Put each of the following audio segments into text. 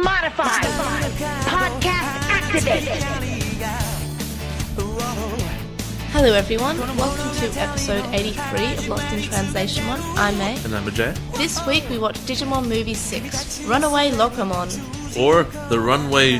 modified. Podcast activated. Hello everyone, welcome to episode 83 of Lost in Translation Mon. I'm May. And I'm Ajay. This week we watched Digimon Movie 6, Runaway Locomon. Or the Runaway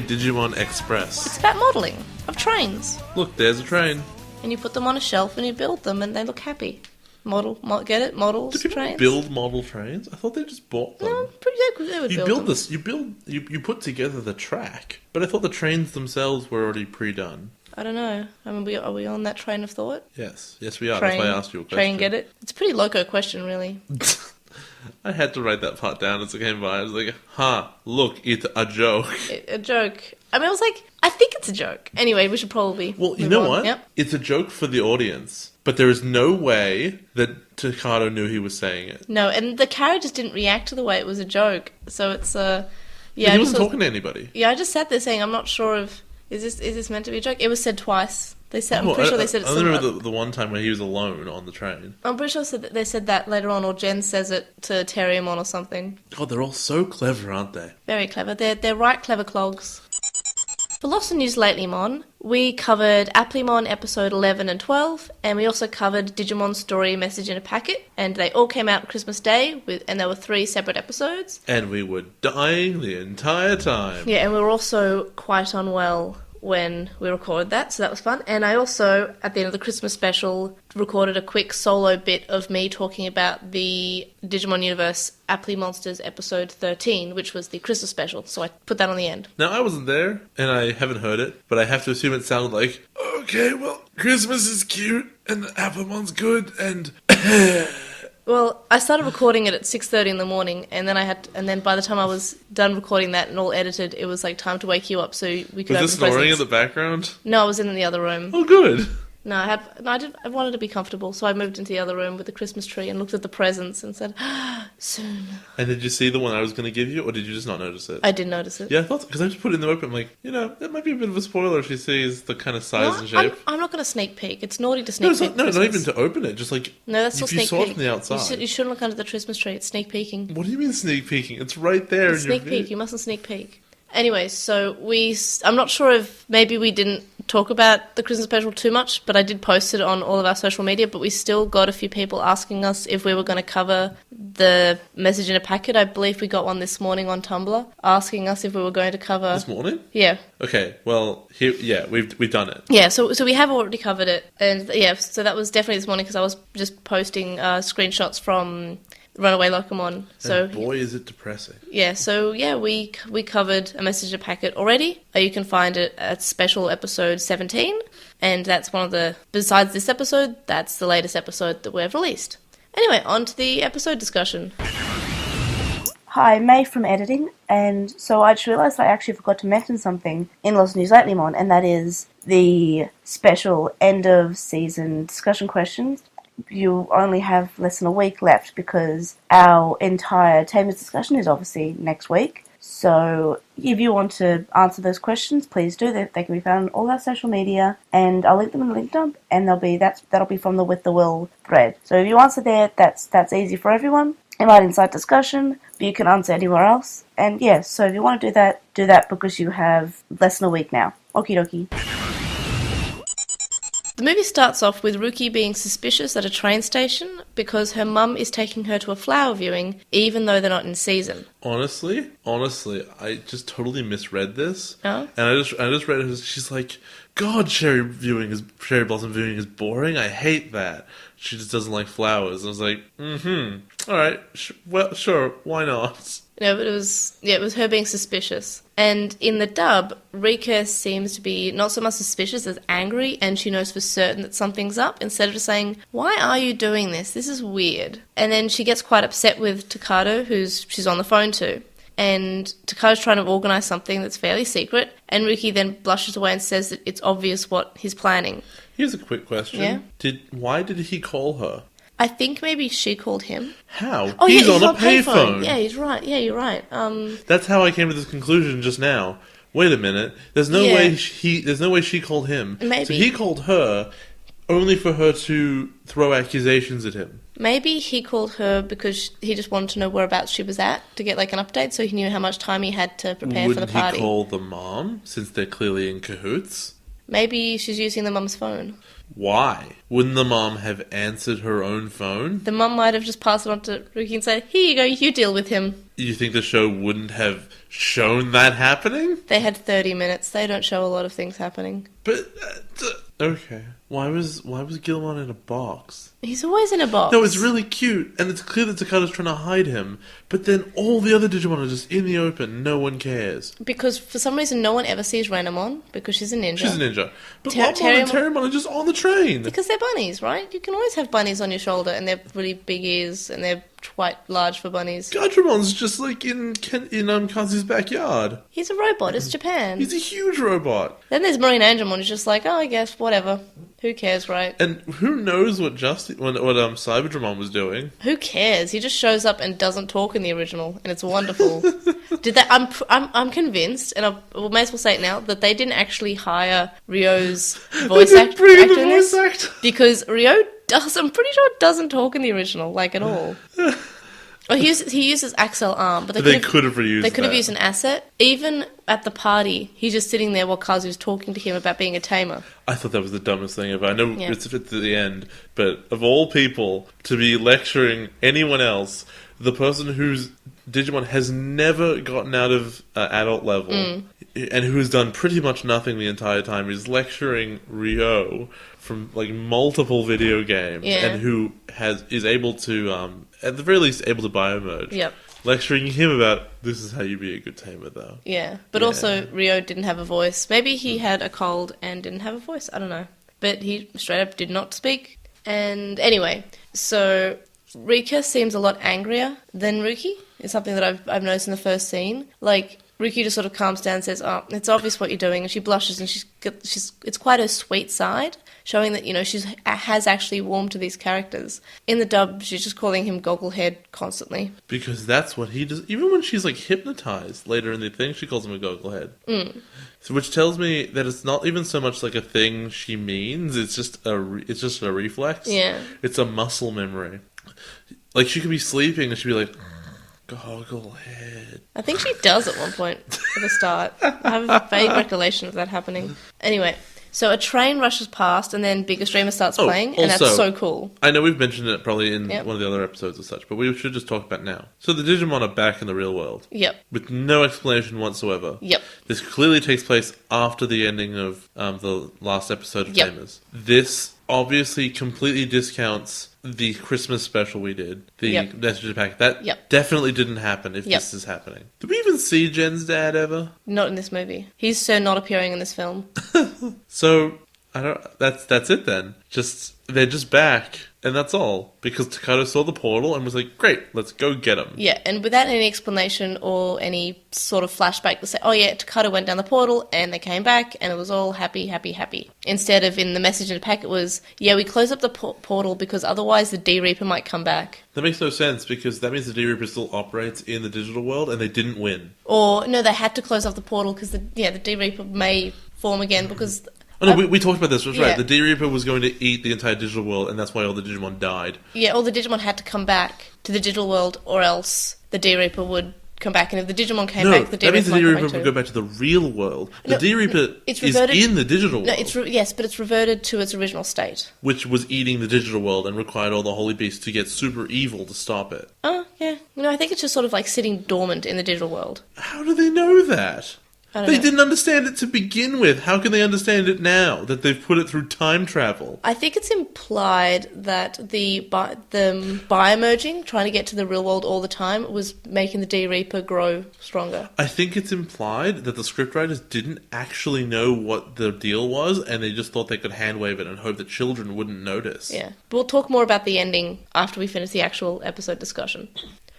Digimon Express. It's about modelling of trains. Look, there's a train. And you put them on a shelf and you build them and they look happy. Get it? Models, Do people trains. build model trains? I thought they just bought them. No, they would You build them. you put together the track. But I thought the trains themselves were already pre-done. I don't know. I mean, are we on that train of thought? Yes we are. Train, That's why I asked you a question. Train, get it? It's a pretty loco question, really. I had to write that part down as it came by. I was like, look, it's a joke. A joke. I mean, I was like, I think it's a joke. Anyway, we should probably Well, you move know on. what? Yep. It's a joke for the audience. But there is no way that Takado knew he was saying it. No, and the characters didn't react to the way it was a joke. So it's Yeah, yeah. he wasn't talking to anybody. Yeah, I just sat there saying, I'm not sure if is this meant to be a joke. It was said twice. They said, I'm pretty sure they said it. I remember the one time where he was alone on the train. I'm pretty sure they said that later on, or Jen says it to Parisimon or something. God, they're all so clever, aren't they? Very clever. They're right clever clogs. For Lost in NewsLatelymon, we covered Applemon episode 11 and 12, and we also covered Digimon Story Message in a Packet, and they all came out Christmas Day, and there were 3 separate episodes. And we were dying the entire time. Yeah, and we were also quite unwell when we recorded that, so that was fun. And I also, at the end of the Christmas special, recorded a quick solo bit of me talking about the Digimon Universe Apply Monsters episode 13, which was the Christmas special, so I put that on the end. Now, I wasn't there, and I haven't heard it, but I have to assume it sounded like, okay, well, Christmas is cute, and Applemon's good, and... Well, I started recording it at 6:30 in the morning, and then by the time I was done recording that and all edited, it was like time to wake you up so we could Was open this snoring in presents. the background? No, I was in the other room. Oh, good. No, I wanted to be comfortable, so I moved into the other room with the Christmas tree and looked at the presents and said, soon. And did you see the one I was going to give you, or did you just not notice it? I did notice it. Yeah, I thought, because I just put it in the open, I'm like, that might be a bit of a spoiler if she sees the kind of size and shape. I'm not going to sneak peek. It's naughty to sneak peek. No, not even to open it, just like, No, that's still if you sneak saw peek. it from the outside. You shouldn't look under the Christmas tree. It's sneak peeking. What do you mean sneak peeking? It's right there It's in your sneak view. peek. You mustn't sneak peek. Anyway, so I'm not sure if maybe we didn't talk about the Christmas special too much, but I did post it on all of our social media, but we still got a few people asking us if we were going to cover the Message in a Packet. I believe we got one this morning on Tumblr asking us if we were going to cover... This morning? Yeah. Okay, well, we've done it. Yeah, so we have already covered it, and yeah, so that was definitely this morning because I was just posting screenshots from Runaway Locomon. So And boy, is it depressing. yeah, so yeah, we covered A Message in a Packet already. You can find it at special episode 17, and that's one of the, besides this episode, that's the latest episode that we've released. Anyway, on to the episode discussion. Hi, May from editing, and so I just realised I actually forgot to mention something in Lost NewsLatelymon, and that is the special end of season discussion questions. You only have less than a week left because our entire Tamers discussion is obviously next week. So if you want to answer those questions, please do. They can be found on all our social media, and I'll link them in the link dump, and that'll be from the With the Will thread. So if you answer there, that's easy for everyone. It might incite discussion, but you can answer anywhere else. And yeah, so if you want to do that because you have less than a week now. Okie dokie. The movie starts off with Ruki being suspicious at a train station because her mum is taking her to a flower viewing even though they're not in season. Honestly, I just totally misread this. Oh? And I just read it as, she's like, God, cherry blossom viewing is boring. I hate that. She just doesn't like flowers. I was like, alright, well, sure, why not? No, but it was her being suspicious. And in the dub, Rika seems to be not so much suspicious as angry, and she knows for certain that something's up, instead of just saying, why are you doing this? This is weird. And then she gets quite upset with Takado, who she's on the phone to. And Takado's trying to organise something that's fairly secret, and Ruki then blushes away and says that it's obvious what he's planning. Here's a quick question. Yeah? Why did he call her? I think maybe she called him. How? Oh, he's yeah, on a payphone. Yeah, he's right. Yeah, you're right. That's how I came to this conclusion just now. Wait a minute. There's no way she called him. Maybe. So he called her only for her to throw accusations at him. Maybe he called her because he just wanted to know whereabouts she was at to get like an update, so he knew how much time he had to prepare for the Wouldn't party. he call the mom, since they're clearly in cahoots? Maybe she's using the mum's phone. Why? Wouldn't the mom have answered her own phone? The mum might have just passed it on to Rookie and said, "Here you go, you deal with him." You think the show wouldn't have shown that happening? They had 30 minutes. They don't show a lot of things happening. But, okay. Why was Gilmon in a box? He's always in a box. No, it's really cute, and it's clear that Takado's trying to hide him, but then all the other Digimon are just in the open, no one cares. Because for some reason no one ever sees Renamon, because she's a ninja. She's a ninja. But Ter- Lopmon and Terramon are just on the train. Because they're bunnies, right? You can always have bunnies on your shoulder, and they're really big ears, and they're quite large for bunnies. Gadramon's just like in Kazu's backyard. He's a robot, it's Japan. He's a huge robot. Then there's Marine Angemon, who's just like, oh, I guess, whatever. Who cares, right? And who knows what Cyberdramon was doing? Who cares? He just shows up and doesn't talk in the original, and it's wonderful. I'm convinced, and I may as well say it now, that they didn't actually hire Ryo's voice actor in this, because Ryo I'm pretty sure doesn't talk in the original, like, at all. Well, he uses Axel Arm, but they could have reused. They could have used an asset. Even at the party, he's just sitting there while Kazu's talking to him about being a tamer. I thought that was the dumbest thing ever. I know it's at the end, but of all people to be lecturing anyone else, the person whose Digimon has never gotten out of adult level and who has done pretty much nothing the entire time is lecturing Ryo from like multiple video games and who is able to at the very least able to biomerge. Yep. Lecturing him about this is how you be a good tamer though. Yeah. But also Ryo didn't have a voice. Maybe he had a cold and didn't have a voice. I don't know. But he straight up did not speak. And anyway, so Rika seems a lot angrier than Ruki. It's something that I've noticed in the first scene. Like, Ruki just sort of calms down and says, "Oh, it's obvious what you're doing," and she blushes, and it's quite her sweet side, showing that, you know, she has actually warmed to these characters. In the dub, she's just calling him Gogglehead constantly. Because that's what he does. Even when she's like hypnotized later in the thing, she calls him a Gogglehead. So, which tells me that it's not even so much like a thing she means. It's just a reflex. Yeah. It's a muscle memory. Like, she could be sleeping and she'd be like, Gogglehead. I think she does at one point at the start. I have a vague recollection of that happening. Anyway, so a train rushes past and then Bigger Streamer starts playing, and also, that's so cool. I know we've mentioned it probably in one of the other episodes or such, but we should just talk about it now. So the Digimon are back in the real world. Yep. With no explanation whatsoever. Yep. This clearly takes place after the ending of the last episode of Tamers. This obviously completely discounts the Christmas special we did, the message pack. That definitely didn't happen if this is happening. Did we even see Jen's dad ever? Not in this movie. He's so not appearing in this film. So, I don't. That's it then. They're just back, and that's all. Because Takado saw the portal and was like, "Great, let's go get him." Yeah, and without any explanation or any sort of flashback to say, "Oh yeah, Takado went down the portal and they came back and it was all happy, happy, happy." Instead of in the message in the packet was, "Yeah, we closed up the portal because otherwise the D-Reaper might come back." That makes no sense because that means the D-Reaper still operates in the digital world and they didn't win. Or no, they had to close off the portal because the D-Reaper may form again because. Oh no, we talked about this, that's right. The D-Reaper was going to eat the entire digital world, and that's why all the Digimon died. Yeah, all the Digimon had to come back to the digital world, or else the D-Reaper would come back, and if the Digimon came back, the D-Reaper means the D-Reaper would go back to the real world. The D-Reaper is in the digital world. Yes, but it's reverted to its original state. Which was eating the digital world and required all the holy beasts to get super evil to stop it. Oh, yeah. I think it's just sort of like sitting dormant in the digital world. How do they know that? They didn't understand it to begin with. How can they understand it now that they've put it through time travel? I think it's implied that the biomerging, trying to get to the real world all the time, was making the D-Reaper grow stronger. I think it's implied that the scriptwriters didn't actually know what the deal was, and they just thought they could handwave it and hope that children wouldn't notice. Yeah. But we'll talk more about the ending after we finish the actual episode discussion.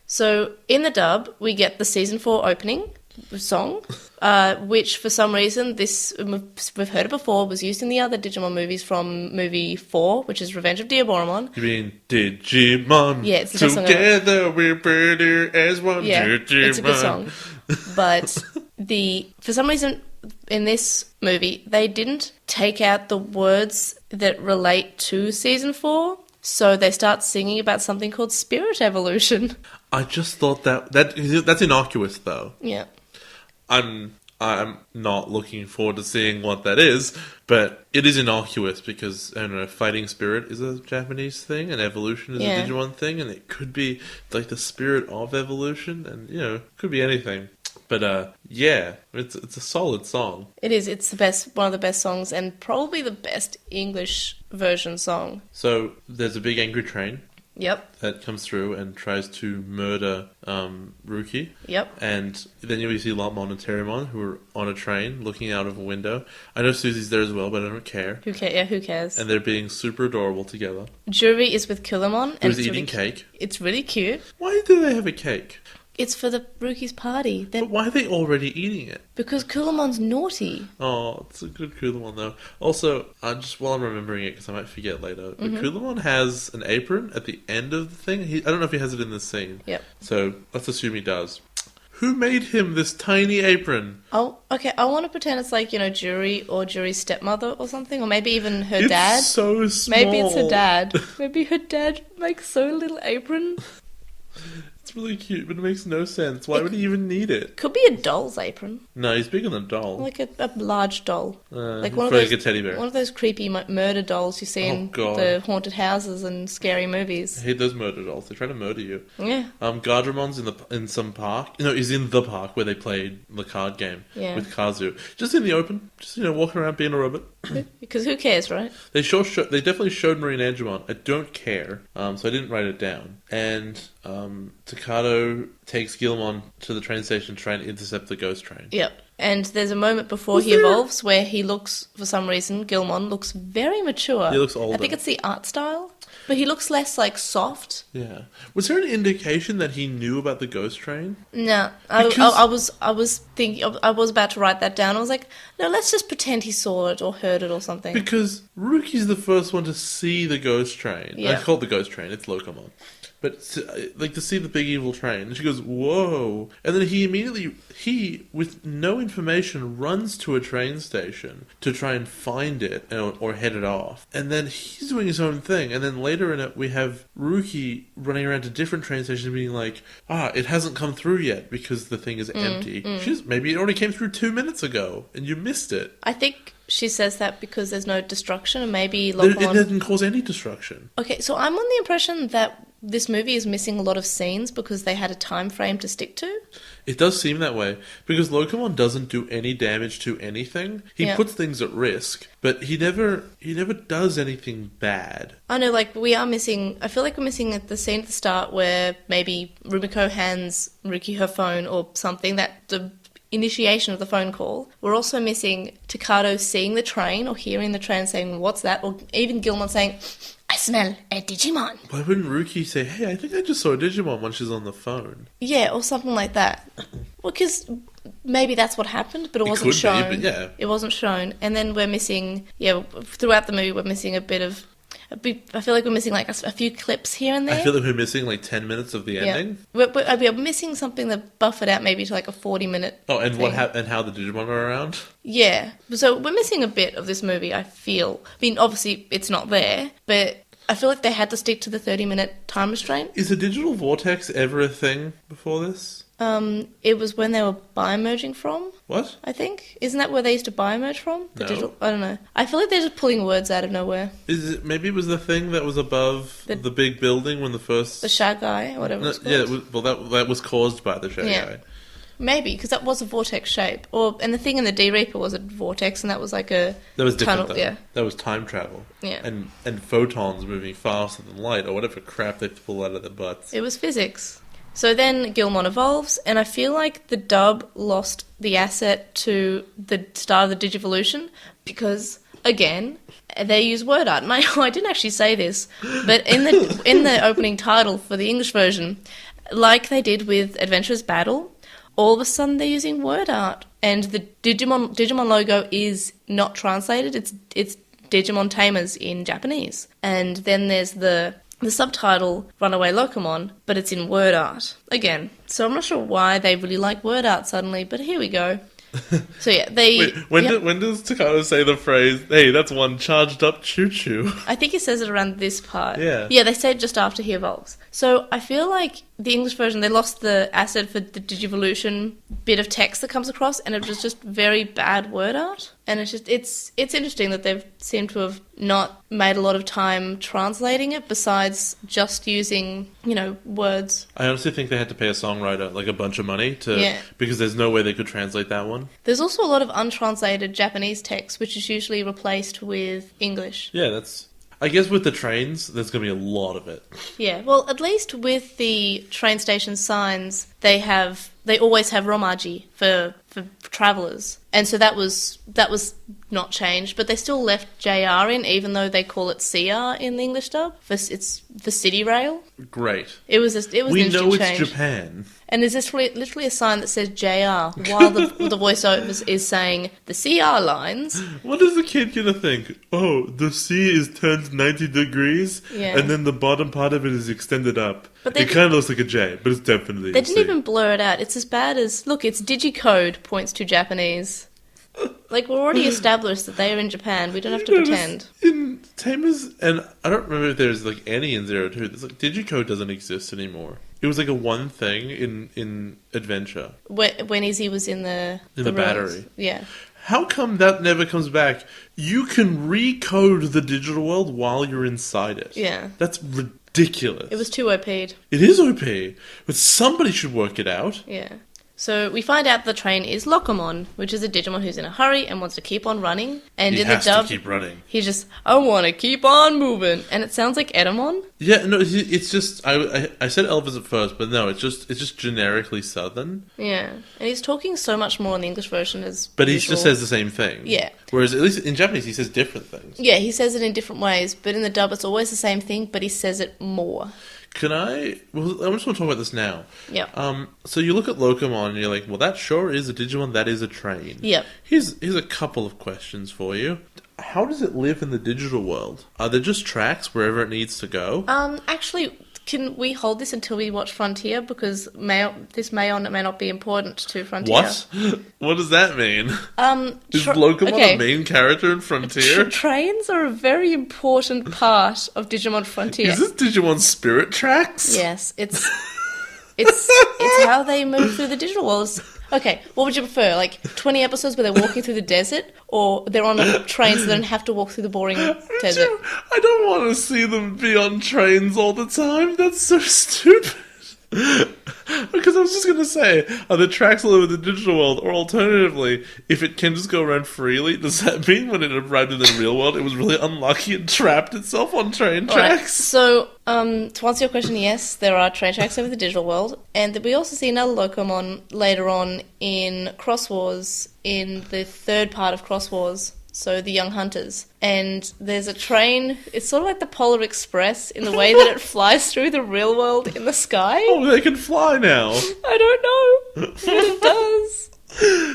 So, in the dub, we get the Season 4 opening song, which for some reason we've heard it before, was used in the other Digimon movies from movie 4, which is Revenge of Diaboromon. You mean Digimon? Yeah, it's the best song ever. Together we're better as one. Yeah, Digimon. It's a good song. But for some reason in this movie they didn't take out the words that relate to Season 4. So they start singing about something called spirit evolution. I just thought that's innocuous, though. Yeah. I'm not looking forward to seeing what that is, but it is innocuous because, I don't know, fighting spirit is a Japanese thing and evolution is a Digimon thing, and it could be like the spirit of evolution, and, you know, it could be anything. But, yeah, it's a solid song. It is. It's the best, one of the best songs, and probably the best English version song. So, there's a big angry train. Yep. That comes through and tries to murder Ruki. Yep. And then you see LiTmon and Tarimon, who are on a train looking out of a window. I know Susie's there as well, but I don't care. Who cares? Yeah, who cares? And they're being super adorable together. Juri is with Killamon. Who's eating cake. It's really cute. Why do they have a cake? It's for the Ruki's party. But why are they already eating it? Because Kullamon's naughty. Oh, it's a good Kulamon, though. Also, just while I'm remembering it, because I might forget later, but Kulamon has an apron at the end of the thing. I don't know if he has it in this scene. Yep. So, let's assume he does. Who made him this tiny apron? Oh, okay. I want to pretend it's like, you know, Juri or Juri's stepmother or something, or maybe even her dad. It's so small. Maybe it's her dad. Maybe her dad makes so little apron. It's really cute, but it makes no sense. Why would he even need it? Could be a doll's apron. No, he's bigger than a doll. Like a large doll. Like one of those, a teddy bear. One of those creepy murder dolls you see in the haunted houses and scary movies. I hate those murder dolls. They try to murder you. Yeah. Garderomon's in some park. No, he's in the park where they played the card game with Kazu. Just in the open. Just, you know, walking around being a robot. Because who cares, right? They definitely showed Marine Angemon. I don't care. So I didn't write it down. And Takato takes Gilmon to the train station to try and intercept the ghost train. Yep. And there's a moment before he evolves where he looks, for some reason, Gilmon looks very mature. He looks older. I think it's the art style. But he looks less, like, soft. Yeah. Was there an indication that he knew about the ghost train? No. I was thinking, I was about to write that down. I was like, no, let's just pretend he saw it or heard it or something. Because Ruki's the first one to see the ghost train. Yeah. I call it the ghost train. It's Locomon. But, like, to see the big evil train. And she goes, whoa. And then he, with no information, runs to a train station to try and find it or head it off. And then he's doing his own thing. And then later in it, we have Ruki running around to different train stations being like, it hasn't come through yet because the thing is empty. Maybe it only came through 2 minutes ago and you missed it. I think she says that because there's no destruction and maybe It doesn't cause any destruction. Okay, so I'm on the impression that this movie is missing a lot of scenes because they had a time frame to stick to. It does seem that way, because Locomon doesn't do any damage to anything. He puts things at risk, but he never does anything bad. I know, like, I feel like we're missing at the scene at the start where maybe Rumiko hands Ruki her phone or something, that the initiation of the phone call. We're also missing Takato seeing the train or hearing the train saying, what's that? Or even Gilmon saying, I smell a Digimon. Why wouldn't Ruki say, hey, I think I just saw a Digimon when she's on the phone? Yeah, or something like that. Well, because maybe that's what happened, but it wasn't shown. But yeah. It wasn't shown. And then we're missing, throughout the movie, we're missing I feel like we're missing like a few clips here and there. I feel like we're missing like 10 minutes of the ending. We're missing something that buffered out maybe to like a 40-minute Oh, and thing. and how the Digimon are around? Yeah. So we're missing a bit of this movie, I feel. I mean, obviously it's not there, but I feel like they had to stick to the 30-minute time restraint. Is a digital vortex ever a thing before this? It was when they were biomerging from. What? I think. Isn't that where they used to biomerge from? No. I don't know. I feel like they're just pulling words out of nowhere. Maybe it was the thing that was above the big building when the first... The Shagai, or whatever it's called. That was caused by the Shagai. Yeah. Maybe, because that was a vortex shape. And the thing in the D-Reaper was a vortex, and that was like a That was different, tunnel. though. Yeah. That was time travel. Yeah. And photons moving faster than light, or whatever crap they pull out of their butts. It was physics. So then Gilmon evolves, and I feel like the dub lost the asset to the start of the Digivolution because, again, they use word art. And I didn't actually say this, but in the opening title for the English version, like they did with Adventurous Battle, all of a sudden they're using word art, and the Digimon logo is not translated. It's Digimon Tamers in Japanese, and then there's the subtitle Runaway Locomon, but it's in word art again. So I'm not sure why they really like word art suddenly, but here we go. So yeah, they... Wait, when does Takano say the phrase, hey, that's one charged up choo-choo? I think he says it around this part. Yeah. Yeah, they say it just after he evolves. So I feel like the English version, they lost the asset for the Digivolution bit of text that comes across, and it was just very bad word art. And it's interesting that they've seemed to have not made a lot of time translating it besides just using, words. I honestly think they had to pay a songwriter like a bunch of money because there's no way they could translate that one. There's also a lot of untranslated Japanese text, which is usually replaced with English. Yeah, I guess with the trains, there's going to be a lot of it. Yeah, well, at least with the train station signs, they always have romaji for travellers. And so that was not changed, but they still left JR in, even though they call it CR in the English dub. It's for City Rail. Great. It was an interesting know it's change. Japan. And there's literally a sign that says JR, while the voiceover is saying the CR lines. What is the kid going to think? Oh, the C is turned 90 degrees, and then the bottom part of it is extended up. But it kind of looks like a J, but it's definitely They a C. didn't even blur it out. It's as bad as... Look, it's Digicode points to Japanese. Like, we're already established that they are in Japan. We don't have to pretend. In Tamers, and I don't remember if there's like any in 02. There's like Digicode doesn't exist anymore. It was like a one thing in Adventure. When Izzy was in the battery. Yeah. How come that never comes back? You can recode the digital world while you're inside it. Yeah. That's ridiculous. It was too OP'd. It is OP, but somebody should work it out. Yeah. So we find out the train is Locomon, which is a Digimon who's in a hurry and wants to keep on running. And he in has the dub, to keep running. He's just, I want to keep on moving, and it sounds like Edamon. Yeah, no, it's just I said Elvis at first, but no, it's just generically Southern. Yeah, and he's talking so much more in the English version as. But he usual. just says the same thing. Yeah. Whereas at least in Japanese he says different things. Yeah, he says it in different ways, but in the dub it's always the same thing, but he says it more. Well, I just want to talk about this now. Yeah. So you look at Locomon and you're like, well, that sure is a Digimon, that is a train. Yep. Here's a couple of questions for you. How does it live in the digital world? Are there just tracks wherever it needs to go? Actually, can we hold this until we watch Frontier? Because this may or may not be important to Frontier. What? What does that mean? Is Locomon a main character in Frontier? Trains are a very important part of Digimon Frontier. Is this Digimon Spirit Tracks? Yes, it's how they move through the digital world. Okay, what would you prefer? Like 20 episodes where they're walking through the desert, or they're on a train so they don't have to walk through the boring desert? I don't want to see them be on trains all the time. That's so stupid. Because I was just going to say, are the tracks all over the digital world, or alternatively, if it can just go around freely, does that mean when it arrived in the real world, it was really unlucky and trapped itself on train tracks? Right. So, to answer your question, yes, there are train tracks over the digital world, and we also see another Locomon later on in Cross Wars, in the third part of Cross Wars. So the Young Hunters. And there's a train, it's sort of like the Polar Express in the way that it flies through the real world in the sky. Oh, they can fly now. I don't know, but it does.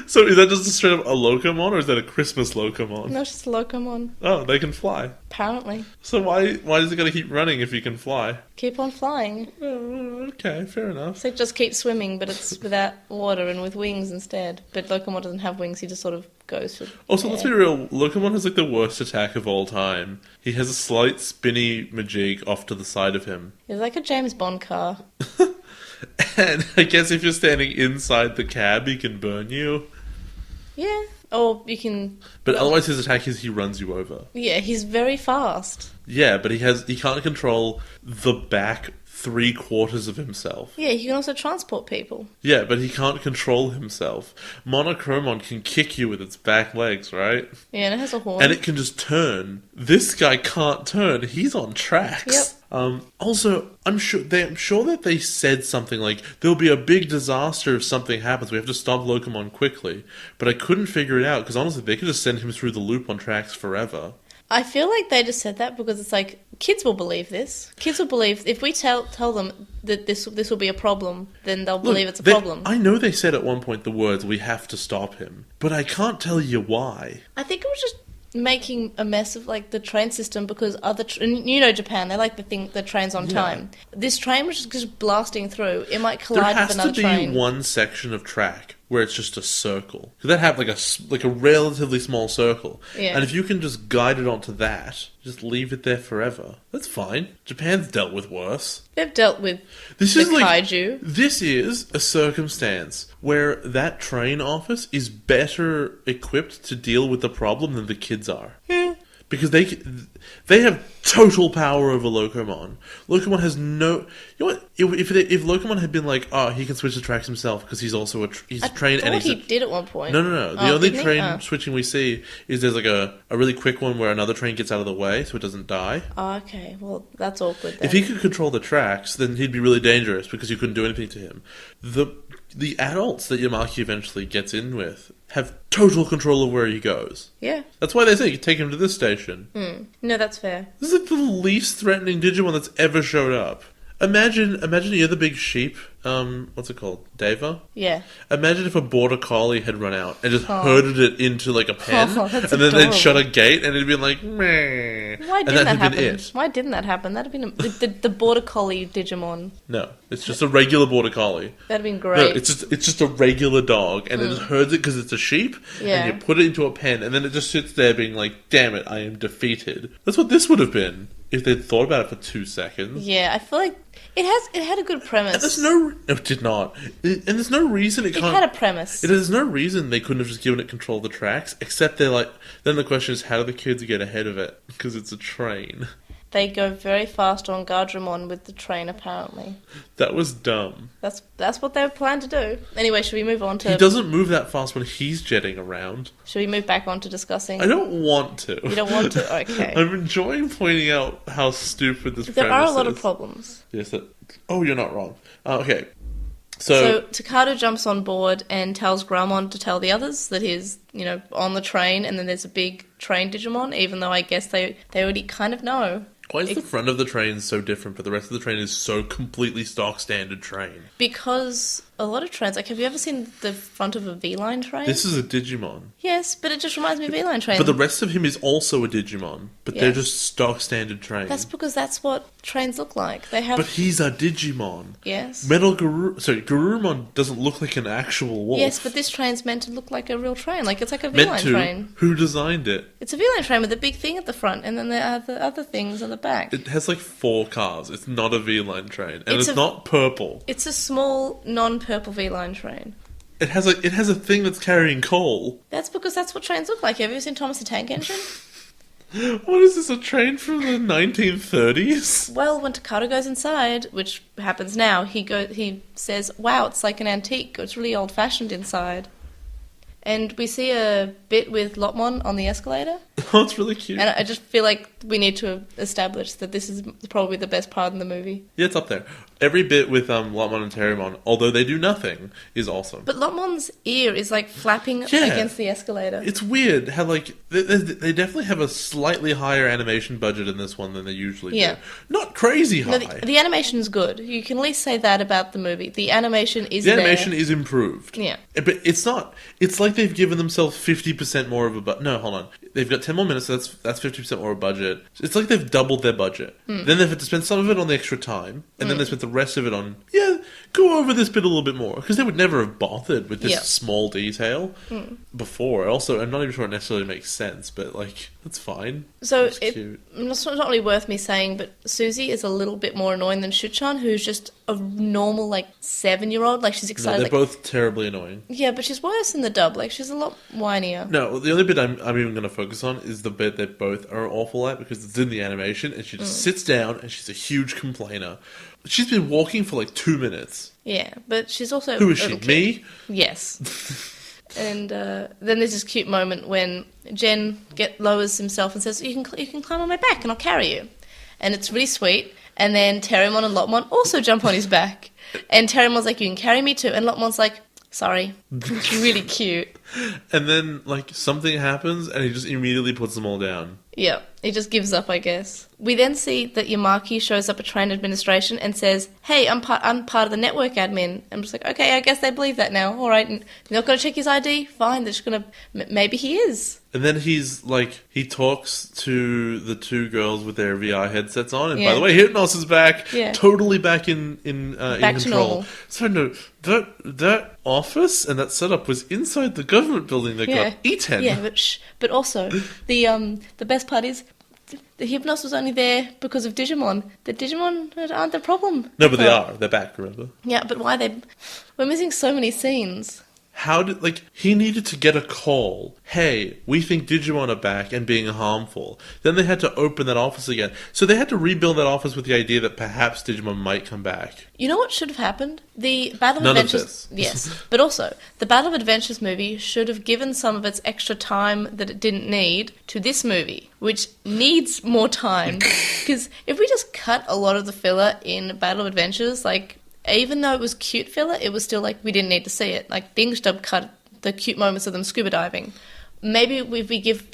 So is that just straight up a Locomon, or is that a Christmas Locomon? No, it's just a Locomon. Oh, they can fly. Apparently. So why does it gotta keep running if you can fly? Keep on flying. Oh, okay, fair enough. So just keep swimming, but it's without water and with wings instead. But Locomon doesn't have wings, he just sort of goes for Also, let's be real, Locomon has like the worst attack of all time. He has a slight spinny majig off to the side of him. It's like a James Bond car. And I guess if you're standing inside the cab, he can burn you. Yeah, or you can... But otherwise his attack is he runs you over. Yeah, he's very fast. Yeah, but he can't control the back 3/4 of himself. Yeah, he can also transport people. Yeah, but he can't control himself. Monochromon can kick you with its back legs, right? Yeah, and it has a horn. And it can just turn. This guy can't turn. He's on tracks. Yep. Also, I'm sure that they said something like, there'll be a big disaster if something happens. We have to stop Locomon quickly. But I couldn't figure it out, because honestly, they could just send him through the loop on tracks forever. I feel like they just said that because it's like, kids will believe this. Kids will believe, if we tell them that this will be a problem, then they'll believe it's a problem. I know they said at one point the words, we have to stop him. But I can't tell you why. I think it was just making a mess of like the train system because Japan, they like the trains on time. This train was just blasting through. It might collide with another train. There has to be one section of track where it's just a circle. Because that have like a relatively small circle. Yeah. And if you can just guide it onto that, just leave it there forever. That's fine. Japan's dealt with worse. They've dealt with This the is like kaiju. this is a circumstance where that train office is better equipped to deal with the problem than the kids are. Because they have total power over Locomon. Locomon has no... You know what? If Locomon had been like, oh, he can switch the tracks himself because he's also he's a train... I thought he did at one point. No. The only didn't he? train switching we see is there's like a really quick one where another train gets out of the way so it doesn't die. Oh, okay. Well, that's awkward then. If he could control the tracks, then he'd be really dangerous because you couldn't do anything to him. The adults that Yamaki eventually gets in with have total control of where he goes. Yeah. That's why they say you take him to this station. No, that's fair. This is like the least threatening Digimon that's ever showed up. Imagine you're the big sheep. What's it called? Deva? Yeah. Imagine if a border collie had run out and just herded it into like a pen, Oh, that's and then they'd adorable. shut a gate and it'd been like, meh. Why And didn't that had happen? been it. Why didn't that happen? That'd have been the border collie Digimon. No, it's just a regular border collie. That'd have been No, great. it's just a regular dog, and it just herds it because it's a sheep, Yeah. and you put it into a pen, and then it just sits there being like, damn it, I am defeated. That's what this would have been if they'd thought about it for 2 seconds. Yeah, I feel like it had a good premise. And there's no... It did not. And there's no reason it can't... It had a premise. There's no reason they couldn't have just given it control of the tracks, except they're like... Then the question is, how do the kids get ahead of it? Because it's a train. They go very fast on Gardramon with the train, apparently. That was dumb. That's what they planned to do. Anyway, should we move on to... He doesn't move that fast when he's jetting around. Should we move back on to discussing... I don't want to. You don't want to? Okay. I'm enjoying pointing out how stupid this There premise are a lot of is. problems. Yes, oh, you're not wrong. Okay. So Takado jumps on board and tells Gramon to tell the others that he's, on the train, and then there's a big train Digimon, even though I guess they already kind of know. Why is the front of the train so different, but the rest of the train is so completely stock standard train? Because a lot of trains, like, have you ever seen the front of a V-Line train? This is a Digimon. Yes, but it just reminds me of V-Line train. But the rest of him is also a Digimon, but they're Yes. just stock standard train. That's because that's what trains look like. They have... But he's a Digimon. Yes. Garurumon doesn't look like an actual wolf. Yes, but this train's meant to look like a real train. Like, it's like a Meant V-Line to. train. Who designed it? It's a V-Line train with a big thing at the front, and then there are the other things on the back. It has like 4 cars. It's not a V-line train, and It's it's a- not purple. It's a small, non-purple V-Line train. It has a thing that's carrying coal. That's because that's what trains look like. Have you seen Thomas the Tank Engine? What is this? A train from the 1930s? Well, when Takado goes inside, which happens now, he says, "Wow, it's like an antique. It's really old-fashioned inside." And we see a bit with Lotmon on the escalator. Oh, it's really cute. And I just feel like we need to establish that this is probably the best part in the movie. Yeah, it's up there. Every bit with Lotmon and Terrymon, although they do nothing, is awesome. But Lotmon's ear is like flapping Yeah. against the escalator. It's weird how, like, they definitely have a slightly higher animation budget in this one than they usually Yeah. do. Not crazy high. No, the animation's good. You can at least say that about the movie. The animation is The there. animation is improved. Yeah. But it's not... It's like they've given themselves 50% more of a budget. No, hold on. They've got 10 more minutes, so that's 50% more of a budget. It's like they've doubled their budget. Then they've had to spend some of it on the extra time, and then they spent the rest of it on, go over this bit a little bit more. Because they would never have bothered with this Yeah. small detail before. Also, I'm not even sure it necessarily makes sense, but, like, that's fine. So It's cute. it's not really worth me saying, but Susie is a little bit more annoying than Shuchan, who's just a normal, like, 7-year-old. Like, she's No, excited. they're like, both terribly annoying. yeah, but she's worse in the dub. Like, she's a lot whinier. No, the only bit I'm even going to focus on is the bit that both are awful at because it's in the animation and she just sits down and she's a huge complainer. She's been walking for like 2 minutes. Yeah, but she's also... Who is a she? little kid. Me? Yes. And then there's this cute moment when Jen lowers himself and says, you can climb on my back and I'll carry you. And it's really sweet. And then Terrymon and Lotmon also jump on his back. And Terrymon's like, you can carry me too. And Lotmon's like, sorry. It's really cute. And then, like, something happens, and he just immediately puts them all down. Yeah, he just gives up, I guess. We then see that Yamaki shows up at train administration and says, hey, I'm part of the network admin. I'm just like, okay, I guess they believe that now. All right, and they're not going to check his ID? Fine, they're just going to... Maybe he is. And then he's, like, he talks to the two girls with their VR headsets on. And by the way, Hypnos is back. Yeah. Totally back in Back to control. normal. So, no, that office and that setup was inside the government building that got eaten. Yeah, but also, the best part is... The Hypnos was only there because of Digimon. The Digimon aren't the problem. No, but they are. They're back, remember? Yeah, but why they... We're missing so many scenes. How did, like, he needed to get a call. Hey, we think Digimon are back and being harmful. Then they had to open that office again. So they had to rebuild that office with the idea that perhaps Digimon might come back. You know what should have happened? The Battle of None Adventures... of this. Yes, but also, the Battle of Adventures movie should have given some of its extra time that it didn't need to this movie, which needs more time. Because if we just cut a lot of the filler in Battle of Adventures, like... Even though it was cute filler, it was still like we didn't need to see it. Like the English dub cut the cute moments of them scuba diving. Maybe if we give,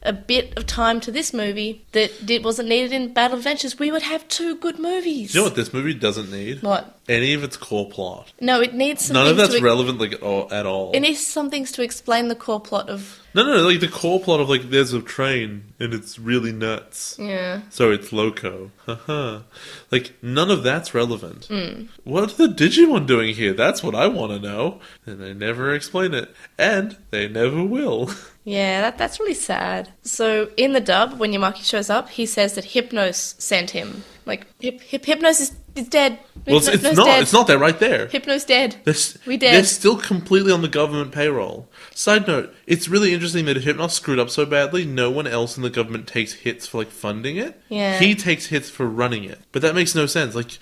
a bit of time to this movie that wasn't needed in Battle of Adventures, we would have two good movies. You know what this movie doesn't need? What? Any of its core plot. No, it needs some None of things that's relevant at all. It needs some things to explain the core plot of... No, like the core plot of, like, there's a train and it's really nuts. Yeah. So it's loco. Haha. Like, none of that's relevant. What are the Digimon doing here? That's what I want to know. And they never explain it. And they never will. Yeah, that's really sad. So, in the dub, when Yamaki shows up, he says that Hypnos sent him. Like, Hypnos is dead. Well, Hypnos it's not. dead. It's not there right there. Hypnos dead. We dead. They're still completely on the government payroll. Side note, it's really interesting that Hypnos screwed up so badly, no one else in the government takes hits for, like, funding it. Yeah. He takes hits for running it. But that makes no sense. Like,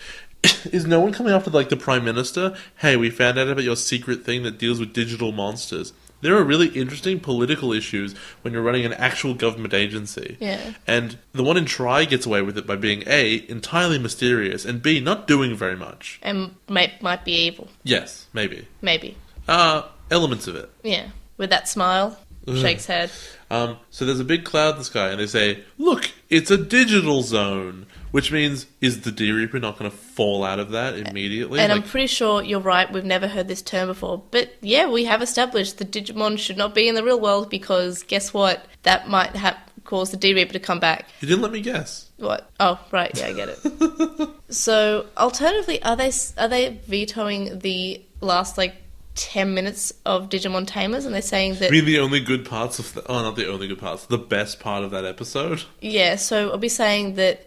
is no one coming after, like, the Prime Minister? Hey, we found out about your secret thing that deals with digital monsters. There are really interesting political issues when you're running an actual government agency. Yeah. And the one in Try gets away with it by being A, entirely mysterious, and B, not doing very much. And might be evil. Yes, maybe. Maybe. Elements of it. Yeah. With that smile, shakes head. So there's a big cloud in the sky, and they say, look, it's a digital zone. Which means, is the D-Reaper not going to fall out of that immediately? And I'm pretty sure you're right, we've never heard this term before. But yeah, we have established the Digimon should not be in the real world because guess what? That might cause the D-Reaper to come back. You didn't let me guess. What? Oh, right, yeah, I get it. So, alternatively, are they vetoing the last, 10 minutes of Digimon Tamers, and they're saying that... I mean, the only good parts of not the only good parts, the best part of that episode. Yeah, so I'll be saying that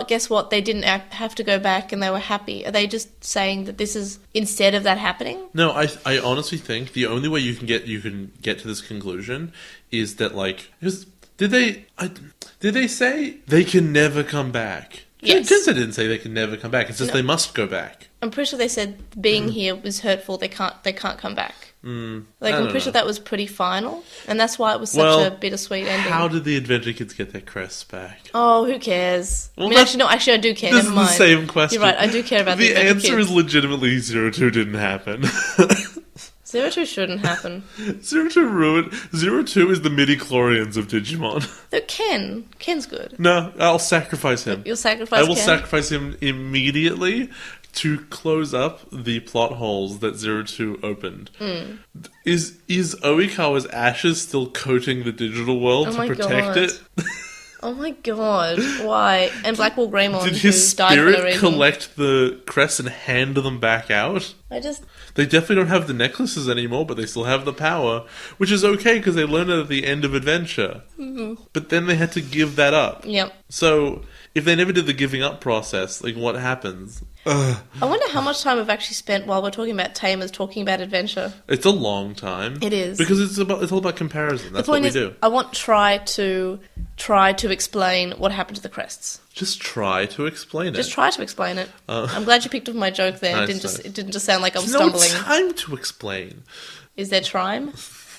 guess what, they didn't have to go back and they were happy. Are they just saying that this is instead of that happening? No, I honestly think the only way you can get to this conclusion is that, did they say they can never come back? Yes. Tensei didn't say they can never come back. It's just they must go back. I'm pretty sure they said being here was hurtful. They can't come back. I'm pretty sure that was pretty final, and that's why it was such a bittersweet ending. How did the Adventure Kids get their crests back? Oh, who cares? Well, actually, I do care. This Never is mind. the same question. You're right. I do care about the answer Adventure Kids. is legitimately 02 didn't happen. 02 shouldn't happen. 02 ruined. 02 is the midi-chlorians of Digimon. Look, Ken's good. No, I'll sacrifice him. You'll sacrifice I will Ken? sacrifice him immediately to close up the plot holes that 02 opened. Is Oikawa's ashes still coating the digital world to protect it? Oh my god, why? And Blackwall Greymon, Did his who died for no spirit reason. collect the crests and hand them back out? They definitely don't have the necklaces anymore, but they still have the power, which is okay because they learned it at the end of Adventure. Mm-hmm. But then they had to give that up. Yep. So, if they never did the giving up process, what happens? I wonder how much time we've actually spent while we're talking about Tamers talking about Adventure. It's a long time. It is. Because it's all about comparison. That's what we do. I want try to explain what happened to the crests. Just try to explain it. Just try to explain it. I'm glad you picked up my joke there. Nice, It didn't just sound like I'm There's stumbling. no time to explain. Is there trime?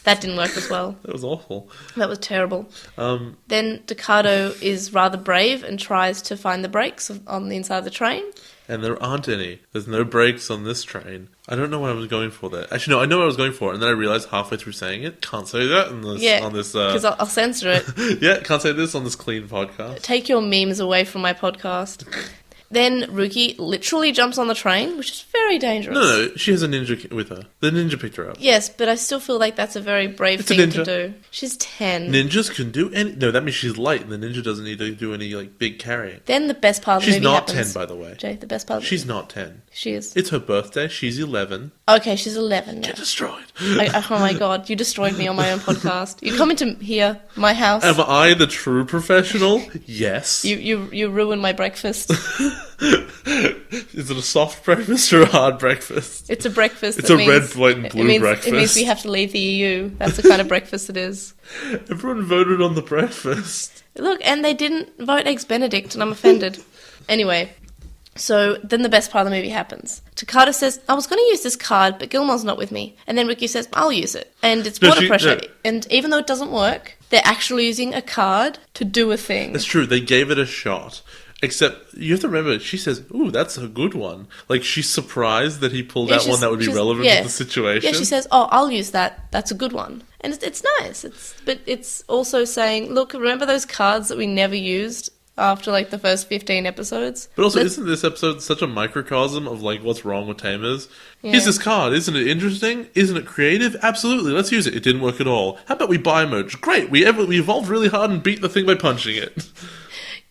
That didn't work as well. That was awful. That was terrible. Then Ducato is rather brave and tries to find the brakes on the inside of the train. And there aren't any. There's no brakes on this train. I don't know what I was going for there. Actually, no, I know what I was going for, and then I realized halfway through saying it, can't say that on this. Yeah, on this, because I'll censor it. yeah, can't say this on this clean podcast. Take your memes away from my podcast. Then Ruki literally jumps on the train, which is very dangerous. No, she has a ninja with her. The ninja picked her up. Yes, but I still feel like that's a very brave thing to do. She's 10. Ninjas can do any... No, that means she's light, and the ninja doesn't need to do any, like, big carrying. Then the best part of the She's movie not happens. 10, by the way. Jay, the best part of the She's not 10. She is. It's her birthday. She's 11. Okay, she's 11 now. Get destroyed. Oh my god, you destroyed me on my own podcast. You come into here, my house. Am I the true professional? Yes. You ruined my breakfast. Is it a soft breakfast or a hard breakfast? It's a breakfast. It's a red, white, and blue breakfast. It means we have to leave the EU. That's the kind of breakfast it is. Everyone voted on the breakfast. Look, and they didn't vote Eggs Benedict, and I'm offended. Anyway, so then the best part of the movie happens. Takata says, I was going to use this card, but Gilmore's not with me. And then Ricky says, I'll use it. And it's water pressure. No. And even though it doesn't work, they're actually using a card to do a thing. That's true. They gave it a shot. Except, you have to remember, she says, ooh, that's a good one. Like, she's surprised that he pulled out one that would be relevant to the situation. Yeah, she says, oh, I'll use that. That's a good one. And it's nice. But it's also saying, look, remember those cards that we never used after, like, the first 15 episodes? But also, isn't this episode such a microcosm of, like, what's wrong with Tamers? Yeah. Here's this card. Isn't it interesting? Isn't it creative? Absolutely. Let's use it. It didn't work at all. How about we buy merge? Great. We evolved really hard and beat the thing by punching it.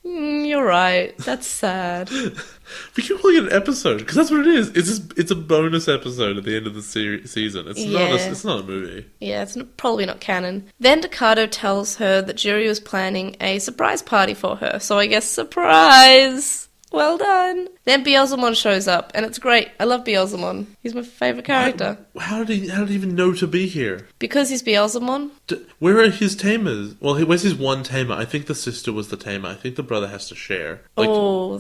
You're right. That's sad. We keep calling it an episode because that's what it is. It's a bonus episode at the end of the season. It's not a movie. Yeah, it's probably not canon. Then Ducato tells her that Juri was planning a surprise party for her. So I guess surprise. Well done. Then Beelzemon shows up, and it's great. I love Beelzemon. He's my favourite character. How did he even know to be here? Because he's Beelzemon. Where are his tamers? Well, where's his one tamer? I think the sister was the tamer. I think the brother has to share. Like,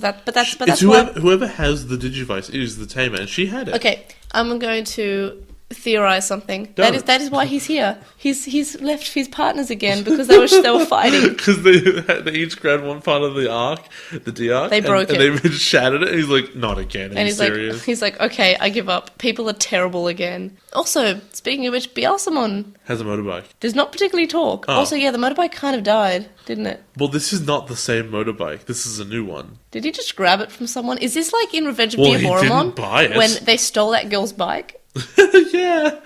that's whoever has the Digivice is the tamer, and she had it. Okay, I'm going to theorize something. That is why he's here. He's left his partners again because they were fighting. Because they each grabbed one part of the arc, the D arc. They broke it. And they shattered it. And he's like, not again. And he's like, okay, I give up. People are terrible again. Also, speaking of which, Beelzemon has a motorbike. Does not particularly talk. Oh. Also, yeah, the motorbike kind of died, didn't it? Well, this is not the same motorbike. This is a new one. Did he just grab it from someone? Is this like in Revenge of Diaboromon? He didn't buy it. When they stole that girl's bike? Yeah,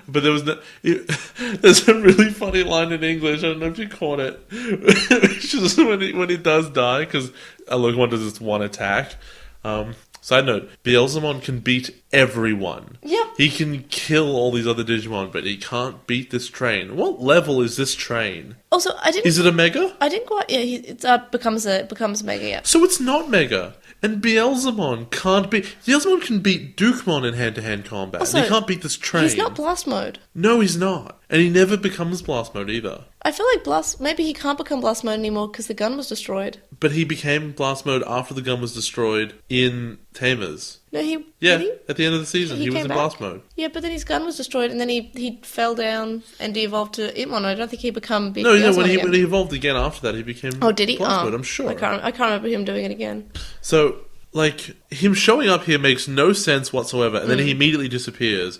but there's a really funny line in English. I don't know if you caught it. It's just when he does die, because Dukemon does this one attack. Side note: Beelzemon can beat everyone. Yep. He can kill all these other Digimon, but he can't beat this train. What level is this train? Also, Is it a Mega? I didn't quite. Yeah, it becomes Mega. Yeah. So it's not Mega. And Beelzemon can't beat... Beelzemon can beat Dukemon in hand-to-hand combat. Also, and he can't beat this train. He's not Blast Mode. No, he's not. And he never becomes Blast Mode either. I feel like maybe he can't become Blast Mode anymore because the gun was destroyed. But he became Blast Mode after the gun was destroyed in Tamers. No, Yeah, at the end of the season, he was in Blast Mode. Yeah, but then his gun was destroyed, and then he fell down and de-evolved to Itmon. I don't think he became Big when he evolved again after that, he became did he? Blast Mode, I'm sure. I can't remember him doing it again. So... Like, him showing up here makes no sense whatsoever, and then he immediately disappears,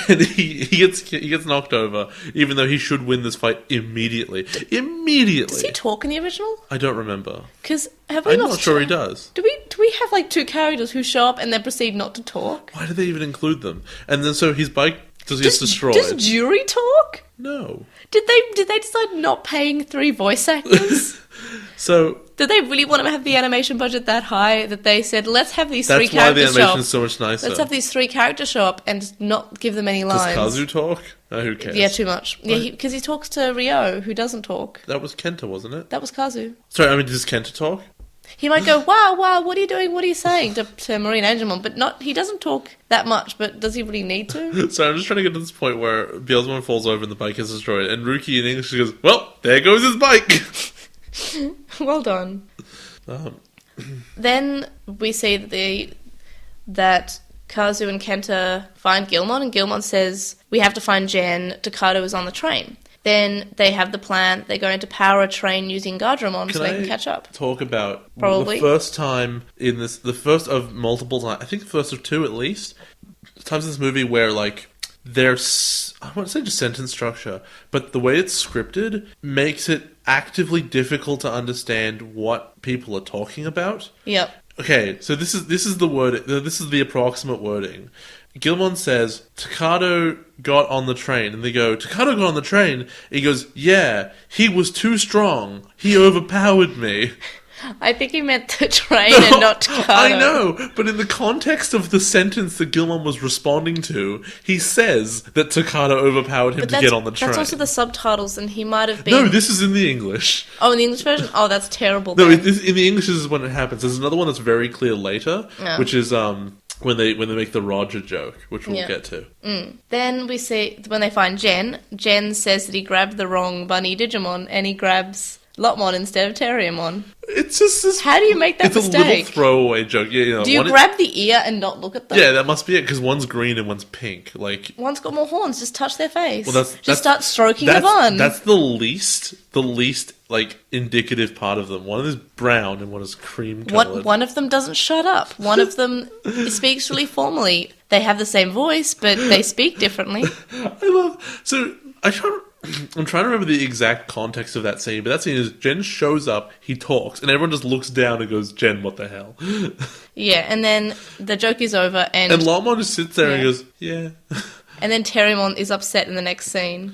and he gets knocked over, even though he should win this fight immediately. Does he talk in the original? I don't remember. Because I'm not sure he does. Do we have like two characters who show up and then proceed not to talk? Why do they even include them? And then so his bike gets destroyed. Does Juri talk? No. Did they decide not paying 3 voice actors? So... Did they really want to have the animation budget that high that they said, let's have these 3 characters show up? That's why the animation is so much nicer. Let's have these 3 characters show up and not give them any lines. Does Kazu talk? Oh, who cares? Yeah, too much. Yeah, because he talks to Ryo, who doesn't talk. That was Kenta, wasn't it? That was Kazu. Sorry, does Kenta talk? He might go, wow, what are you doing? What are you saying to Marine Angemon? But he doesn't talk that much, but does he really need to? So I'm just trying to get to this point where Beelzemon falls over and the bike is destroyed, and Ruki in English goes, well, there goes his bike! Well done. Then we see that Kazu and Kenta find Gilmon, and Gilmon says, we have to find Jen, Ducato is on the train. Then they have the plan, they're going to power a train using Gardramon so they can catch up. Talk about Probably. The first time in this, the first of multiple times, I think the first of 2 at least, times in this movie where, like, there's, I won't say just sentence structure, but the way it's scripted makes it actively difficult to understand what people are talking about. Yep. Okay, so this is the word. This is the approximate wording. Gilmon says, Takado got on the train. And they go, Takado got on the train? He goes, yeah, he was too strong. He overpowered me. I think he meant the train and not Takado. I know, but in the context of the sentence that Gilmon was responding to, he says that Takado overpowered him to get on the train. That's also the subtitles, and he might have been... No, this is in the English. Oh, in the English version? Oh, that's terrible. No, then. in the English this is when it happens. There's another one that's very clear later, which is when they make the Roger joke, which we'll get to. Then we see, when they find Jen, Jen says that he grabbed the wrong bunny Digimon, and he grabs LotMon instead of Terriermon. It's just this... How do you make that it's mistake? It's a little throwaway joke. Yeah, you know, do you grab the ear and not look at them? Yeah, that must be it, because one's green and one's pink. Like, one's got more horns. Just touch their face. Well, just start stroking the bun. That's the least, like, indicative part of them. One is brown and one is cream colored. One of them doesn't shut up. One of them speaks really formally. They have the same voice, but they speak differently. I'm trying to remember the exact context of that scene, but that scene is Jen shows up, he talks, and everyone just looks down and goes, Jen, what the hell? Yeah, and then the joke is over, and LotMon just sits there and goes, yeah. And then Terriermon is upset in the next scene.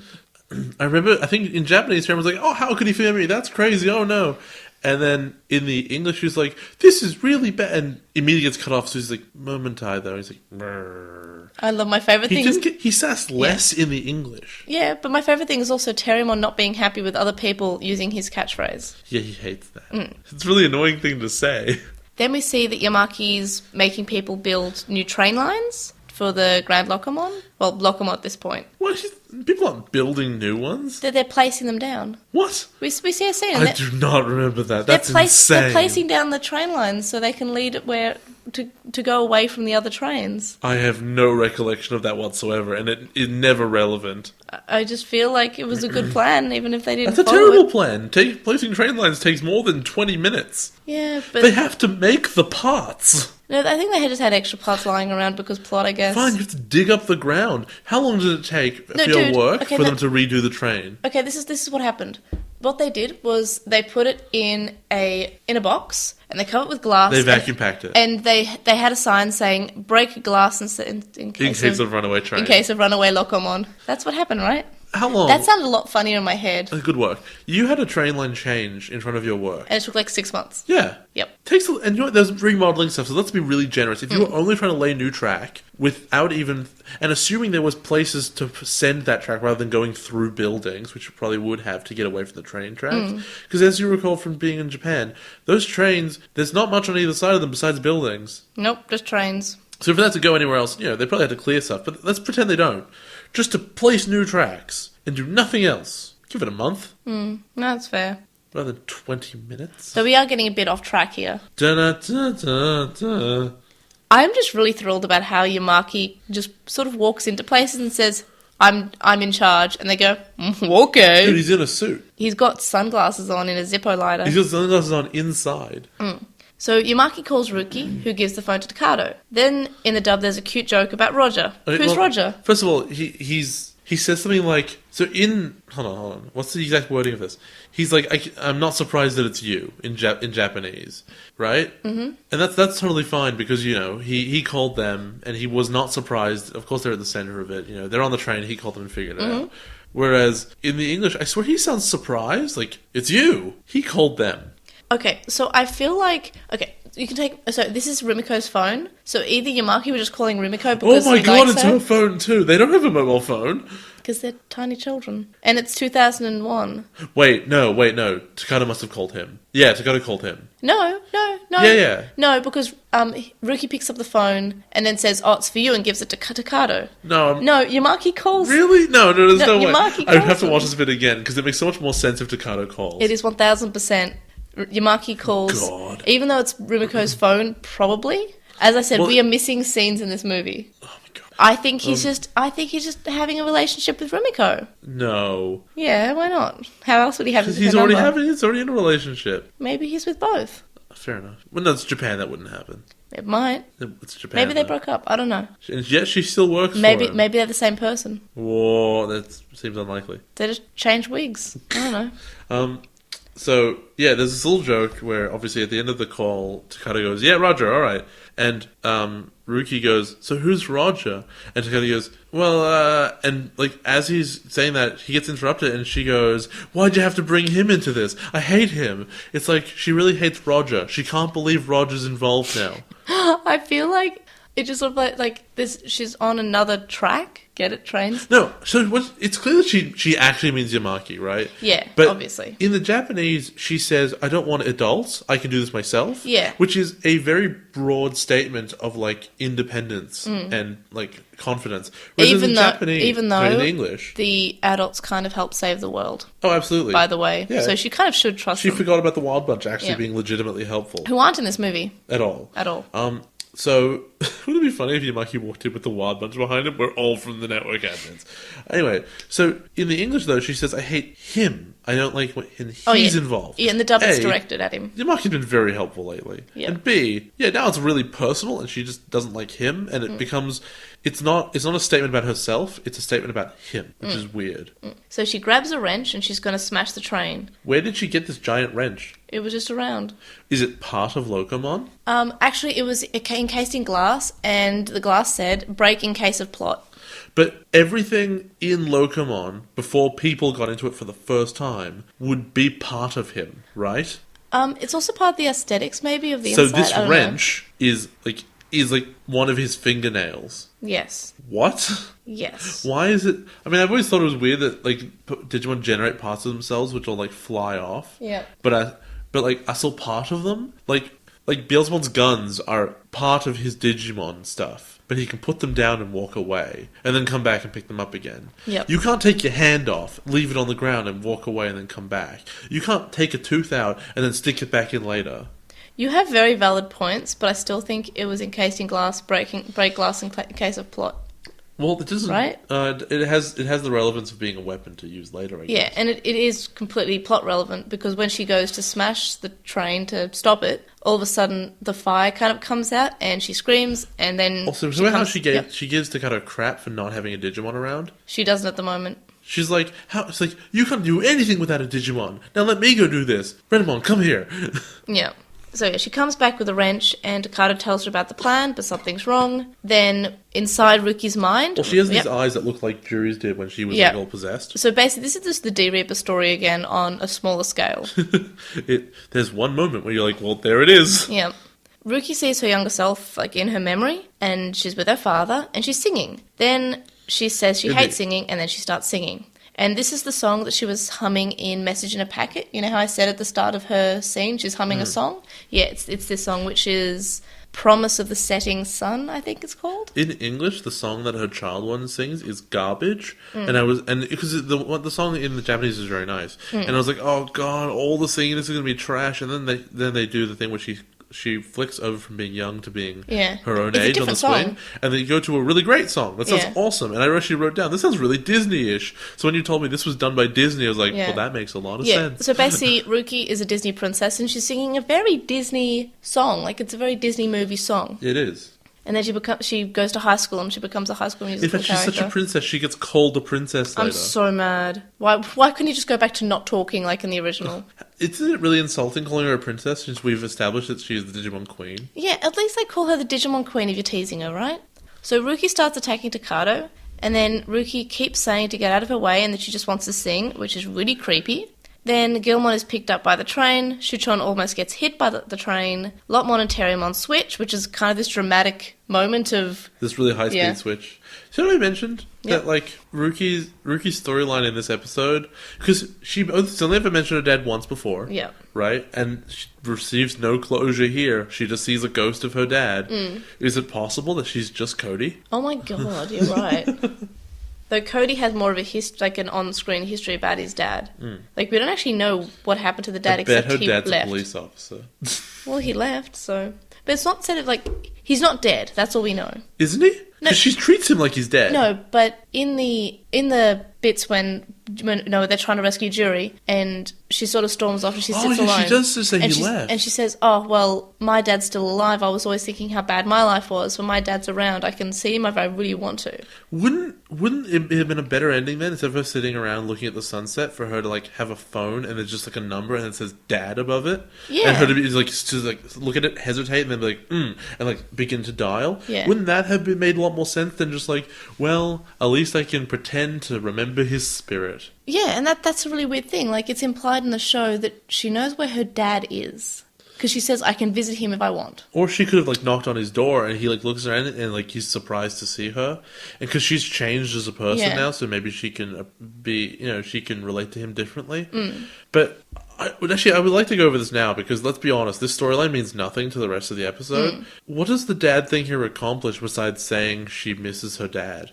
I think in Japanese, Terriermon's like, oh, how could he fear me? That's crazy, oh no. And then in the English, he's like, this is really bad, and immediately gets cut off, so he's like, momentai though, he's like, brrr. I love my favourite thing. He sass less in the English. Yeah, but my favourite thing is also Terriermon not being happy with other people using his catchphrase. Yeah, he hates that. It's a really annoying thing to say. Then we see that Yamaki's making people build new train lines for the Grand Locomon. Well, Locomon at this point. What? People aren't building new ones? They're placing them down. What? We see a scene. I do not remember that. That's insane. They're placing down the train lines so they can lead it where to go away from the other trains. I have no recollection of that whatsoever, and it is never relevant. I just feel like it was a good plan, even if they didn't That's a follow terrible plan. Placing train lines takes more than 20 minutes. Yeah, but... They have to make the parts. No, I think they just had extra parts lying around because plot, I guess. Fine, you have to dig up the ground. How long did it take for your work for them to redo the train? Okay, this is what happened. What they did was they put it in a box and they covered it with glass. They vacuum packed it, and they had a sign saying "break glass in case of runaway train." In case of runaway Locomon. That's what happened, right? How long? That sounded a lot funnier in my head. Good work. You had a train line change in front of your work. And it took like 6 months. Yeah. Yep. And you know what, there's remodeling stuff, so let's be really generous. If you were only trying to lay new track without even... And assuming there was places to send that track rather than going through buildings, which you probably would have to get away from the train tracks. Because as you recall from being in Japan, those trains, there's not much on either side of them besides buildings. Nope, just trains. So if they had to go anywhere else, they probably had to clear stuff. But let's pretend they don't. Just to place new tracks and do nothing else. Give it a month. No, that's fair. Rather than 20 minutes. So we are getting a bit off track here. Da-da-da-da-da. I'm just really thrilled about how Yamaki just sort of walks into places and says, I'm in charge. And they go, okay. Dude, he's in a suit. He's got sunglasses on in a Zippo lighter. He's got sunglasses on inside. So Yamaki calls Ruki, who gives the phone to Takado. Then, in the dub, there's a cute joke about Roger. Who's Roger? First of all, he says something like... Hold on. What's the exact wording of this? He's like, I'm not surprised that it's you, in Japanese. Right? Mm-hmm. And that's totally fine, because, he called them, and he was not surprised. Of course, they're at the center of it. They're on the train, he called them and figured it out. Whereas, in the English, I swear he sounds surprised. Like, it's you! He called them. Okay, so I feel like... Okay, you can take... So this is Rumiko's phone. So either Yamaki was just calling Rumiko because oh my god, it's her her phone too. They don't have a mobile phone. Because they're tiny children. And it's 2001. Wait, no. Takado must have called him. Yeah, Takado called him. No. Yeah. No, because Ruki picks up the phone and then says, oh, it's for you, and gives it to Takado. No, Yamaki calls... Really? No, there's no way. Yamaki I would have to calls watch this bit again, because it makes so much more sense if Takado calls. It is 1000%. Yamaki calls... God. Even though it's Rumiko's phone, probably. As I said, we are missing scenes in this movie. Oh my god. I think he's just having a relationship with Rumiko. No. Yeah, why not? How else would he have his He's already in a relationship. Maybe he's with both. Fair enough. Well, no, it's Japan, that wouldn't happen. It might. It's Japan. Maybe they though. broke up. I don't know. And yet she still works for Maybe him. they're the same person. Whoa, that seems unlikely. They just change wigs. I don't know. So, yeah, there's this little joke where, obviously, at the end of the call, Takata goes, yeah, Roger, all right. And Ruki goes, so who's Roger? And Takata goes, well, and, like, as he's saying that, he gets interrupted, and she goes, why'd you have to bring him into this? I hate him. It's like, she really hates Roger. She can't believe Roger's involved now. I feel like it just sort of like this. She's on another track. Get it? Trains? No, so it's clear that she actually means Yamaki, right? Yeah, but obviously. In the Japanese, she says, I don't want adults, I can do this myself. Yeah. Which is a very broad statement of, like, independence and, like, confidence. Whereas in the English... the adults kind of help save the world, Oh, absolutely. by the way. Yeah. So she kind of should trust She them. forgot about the Wild Bunch actually Yeah. being legitimately helpful. Who aren't in this movie. At all. At all. So, wouldn't it be funny if Yamaki walked in with the Wild Bunch behind him? We're all from the network admins. Anyway, so in the English, though, she says, I hate him. I don't like when he's involved. Yeah, and the dub is A, directed at him. Yamaki's been very helpful lately. Yeah. And B, yeah, now it's really personal and she just doesn't like him and it becomes... It's not a statement about herself, it's a statement about him, which is weird. So she grabs a wrench and she's going to smash the train. Where did she get this giant wrench? It was just around. Is it part of Locomon? Actually, it was encased in glass, and the glass said, break in case of plot. But everything in Locomon, before people got into it for the first time, would be part of him, right? It's also part of the aesthetics, maybe, of the So inside. this I don't wrench is like one of his fingernails. know. Yes. What? Yes. Why is it... I mean, I've always thought it was weird that, like, Digimon generate parts of themselves which will, like, fly off. Yeah. But like, are still part of them? Like Beelzemon's guns are part of his Digimon stuff. But he can put them down and walk away. And then come back and pick them up again. Yep. You can't take your hand off, leave it on the ground and walk away and then come back. You can't take a tooth out and then stick it back in later. You have very valid points, but I still think it was encased in glass, break glass in case of plot. Well, it doesn't... Right? It has the relevance of being a weapon to use later, I guess. Yeah, and it is completely plot relevant, because when she goes to smash the train to stop it, all of a sudden the fire kind of comes out, and she screams, and then... Also, she gives Takata crap for not having a Digimon around? She doesn't at the moment. She's like, it's like, you can't do anything without a Digimon. Now let me go do this. Renamon, come here. Yeah. So yeah, she comes back with a wrench, and Takata tells her about the plan, but something's wrong. Then, inside Ruki's mind... Well, she has these eyes that look like Juri's did when she was like, all possessed. So basically, this is just the D-Reaper story again on a smaller scale. There's one moment where you're like, well, there it is. Yeah. Ruki sees her younger self, like, in her memory, and she's with her father, and she's singing. Then she says she hates singing, and then she starts singing. And this is the song that she was humming in Message in a Packet. You know how I said at the start of her scene she's humming a song? Yeah, it's this song, which is Promise of the Setting Sun, I think it's called. In English, the song that her child one sings is Garbage. And because the song in the Japanese is very nice. And I was like, oh god, all the singing is going to be trash. And then they do the thing where she flicks over from being young to being her own age on the swing, and then you go to a really great song. That sounds awesome. And I actually wrote down, this sounds really Disney-ish. So when you told me this was done by Disney, I was like, well, that makes a lot of sense. So basically, Ruki is a Disney princess, and she's singing a very Disney song. Like, it's a very Disney movie song. It is. And then she goes to high school, and she becomes a High School Musical character. In fact, she's such a princess, she gets called a princess later. I'm so mad. Why couldn't you just go back to not talking like in the original? Isn't it really insulting calling her a princess since we've established that she's the Digimon Queen? Yeah, at least they call her the Digimon Queen if you're teasing her, right? So Ruki starts attacking Takata, and then Ruki keeps saying to get out of her way and that she just wants to sing, which is really creepy. Then Gilmon is picked up by the train, Shuchon almost gets hit by the train, Lotmon and Terriermon switch, which is kind of this dramatic moment of... This really high-speed switch. So you know what I mentioned? That, like, Ruki's storyline in this episode, because she's only ever mentioned her dad once before, right? And she receives no closure here. She just sees a ghost of her dad. Is it possible that she's just Cody? Oh my god, you're right. Though Cody has more of a an on-screen history about his dad. Like, we don't actually know what happened to the dad except he left. I bet her dad's a police officer. Well, he left, so... But it's not said like... He's not dead, that's all we know. Isn't he? Because she treats him like he's dead. No, but in the bits when they're trying to rescue Juri, and she sort of storms off and she sits Oh, yeah, alone. she does just say and he left. And she says, oh, well, my dad's still alive. I was always thinking how bad my life was. When my dad's around, I can see him if I really want to. Wouldn't it have been a better ending then, instead of her sitting around looking at the sunset, for her to like have a phone and there's just like a number and it says dad above it? Yeah. And her to be like, to like look at it, hesitate, and then be like, and like begin to dial? Yeah. Wouldn't that have made a lot more sense than just like, well, at least I can pretend to remember his spirit? Yeah, and that's a really weird thing. Like, it's implied in the show that she knows where her dad is. Because she says, I can visit him if I want. Or she could have like knocked on his door and he like looks around and like he's surprised to see her, and because she's changed as a person now, so maybe she can she can relate to him differently. But I would like to go over this now, because let's be honest, this storyline means nothing to the rest of the episode. What does the dad thing here accomplish besides saying she misses her dad?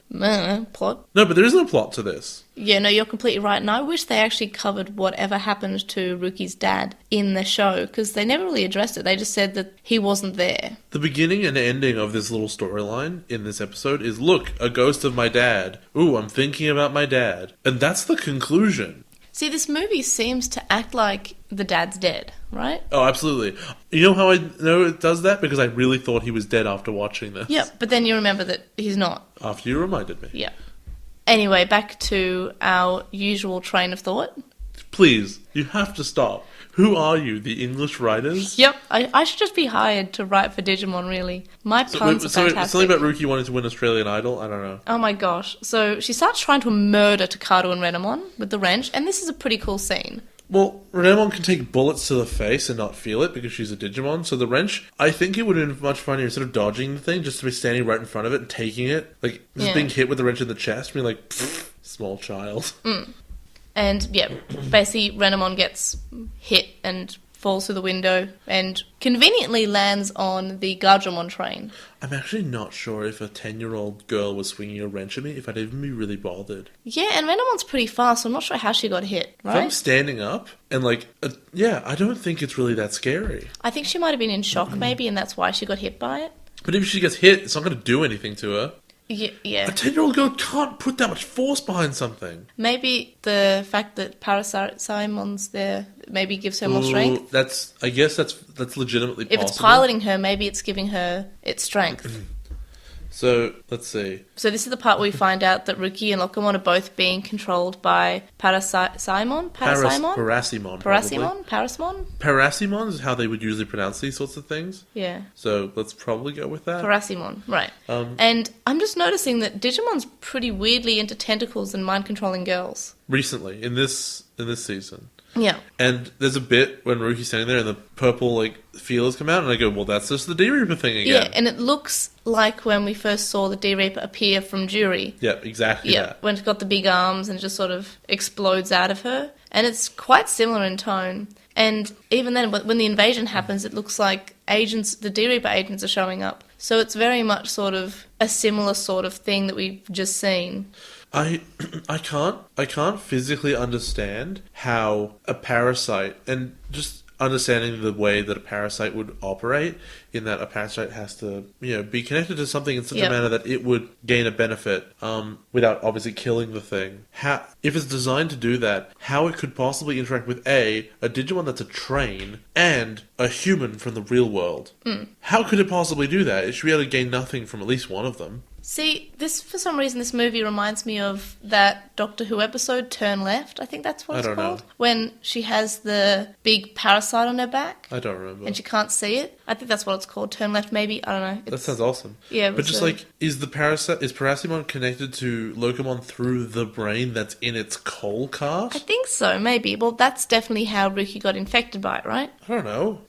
Plot? No, but there isn't a plot to this. Yeah, no, you're completely right. And I wish they actually covered whatever happened to Ruki's dad in the show, because they never really addressed it. They just said that he wasn't there. The beginning and ending of this little storyline in this episode is, look, a ghost of my dad. Ooh, I'm thinking about my dad. And that's the conclusion. See, this movie seems to act like the dad's dead, right? Oh, absolutely. You know how I know it does that? Because I really thought he was dead after watching this. Yeah, but then you remember that he's not. After you reminded me. Yeah. Anyway, back to our usual train of thought. Please, you have to stop. Who are you, the English writers? Yep, I should just be hired to write for Digimon, really. My puns are fantastic. Something about Ruki wanting to win Australian Idol? I don't know. Oh my gosh. So she starts trying to murder Takaru and Renamon with the wrench, and this is a pretty cool scene. Well, Renamon can take bullets to the face and not feel it because she's a Digimon, so the wrench, I think it would have been much funnier instead of dodging the thing, just to be standing right in front of it and taking it. Like, just being hit with the wrench in the chest, being like, small child. And, yeah, basically Renamon gets hit and falls through the window and conveniently lands on the Gardramon train. I'm actually not sure if a 10-year-old girl was swinging a wrench at me, if I'd even be really bothered. Yeah, and Renamon's pretty fast, so I'm not sure how she got hit, right? If I'm standing up and, like, I don't think it's really that scary. I think she might have been in shock, maybe, and that's why she got hit by it. But if she gets hit, it's not going to do anything to her. Yeah. A 10-year-old girl can't put that much force behind something. Maybe the fact that Parasimon's there maybe gives her more strength. I guess that's legitimately possible. If it's piloting her, maybe it's giving her its strength. So, let's see. So this is the part where we find out that Ruki and Lokomon are both being controlled by Parisimon? Parisimon. Parisimon? Parisimon is how they would usually pronounce these sorts of things. Yeah. So, let's probably go with that. Parisimon, right. And I'm just noticing that Digimon's pretty weirdly into tentacles and mind-controlling girls. Recently, in this season. Yeah. And there's a bit when Ruki's standing there and the purple, like, feelers come out, and I go, well, that's just the D-Reaper thing again. Yeah, and it looks like when we first saw the D-Reaper appear from Jury. Yeah, exactly that. When it's got the big arms and just sort of explodes out of her. And it's quite similar in tone. And even then, when the invasion happens, it looks like the D-Reaper agents are showing up. So it's very much sort of a similar sort of thing that we've just seen. I can't physically understand how a parasite, and just understanding the way that a parasite would operate, in that a parasite has to, be connected to something in such a manner that it would gain a benefit, without obviously killing the thing. If it's designed to do that, how it could possibly interact with a Digimon that's a train, and a human from the real world. How could it possibly do that? It should be able to gain nothing from at least one of them. See, for some reason, this movie reminds me of that Doctor Who episode, Turn Left. I think that's what it's called. Know. When she has the big parasite on her back. I don't remember. And she can't see it. I think that's what it's called, Turn Left, maybe. I don't know. That sounds awesome. Yeah. But just is Parisimon connected to Lokomon through the brain that's in its coal cart? I think so, maybe. Well, that's definitely how Ruki got infected by it, right? I don't know.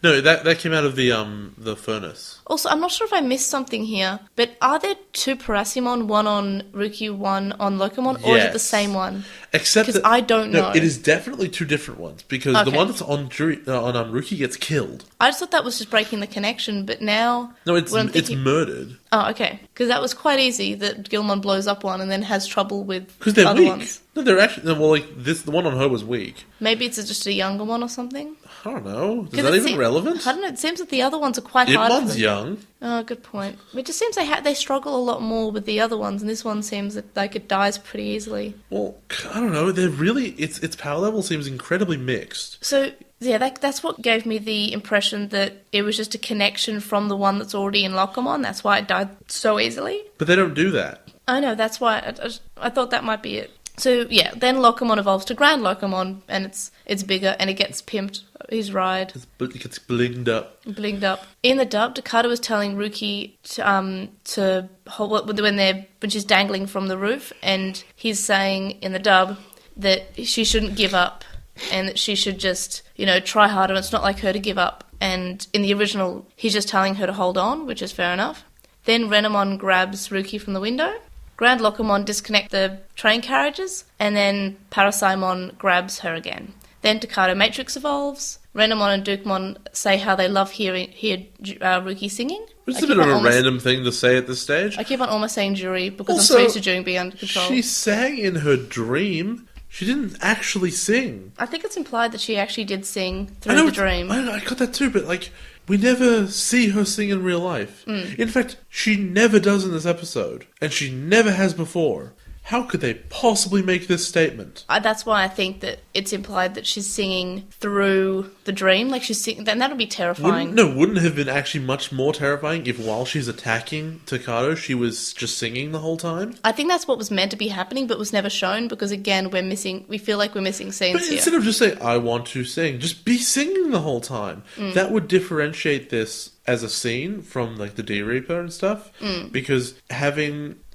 No, that came out of the furnace. Also, I'm not sure if I missed something here, but are there two Parisimon, one on Ruki, one on Lokomon, or is it the same one? Except because I don't know. It is definitely two different ones, because the one that's on Ruki gets killed. I just thought that was just breaking the connection, but now... No, it's murdered. Oh, okay. Because that was quite easy, that Gilmon blows up one and then has trouble with they're other weak. ones. No, they're actually... Well, the one on her was weak. Maybe it's just a younger one or something? I don't know. Is that even relevant? I don't know. It seems that the other ones are quite hard. Itmon's young. Oh, good point. It just seems they struggle a lot more with the other ones, and this one seems like it dies pretty easily. Well, I don't know. They're really its power level seems incredibly mixed. So yeah, that's what gave me the impression that it was just a connection from the one that's already in Locomon. That's why it died so easily. But they don't do that. I know. That's why I thought that might be it. So yeah, then Locomon evolves to Grand Locomon, and it's bigger, and it gets pimped. His ride. It gets blinged up. Blinged up. In the dub, Dakota was telling Ruki to hold when she's dangling from the roof, and he's saying in the dub that she shouldn't give up, and that she should just try harder. And it's not like her to give up. And in the original, he's just telling her to hold on, which is fair enough. Then Renamon grabs Ruki from the window. Grand Locomon disconnect the train carriages, and then Parisimon grabs her again. Then Takato Matrix evolves. Renamon and Dukemon say how they love hear Ruki singing. It's a bit of a random thing to say at this stage. I keep on almost saying Jury because Also, I'm so used to Jury being under control. She sang in her dream. She didn't actually sing. I think it's implied that she actually did sing through the dream. I got that too, but we never see her sing in real life. In fact, she never does in this episode, and she never has before. How could they possibly make this statement? That's why I think that it's implied that she's singing through the dream. Like she's singing, then that would be terrifying. Wouldn't it have been actually much more terrifying if while she's attacking Takato, she was just singing the whole time? I think that's what was meant to be happening, but was never shown because, again, we feel like we're missing scenes But here. instead of just saying, I want to sing, just be singing the whole time. That would differentiate this as a scene from, the D-Reaper and stuff. Because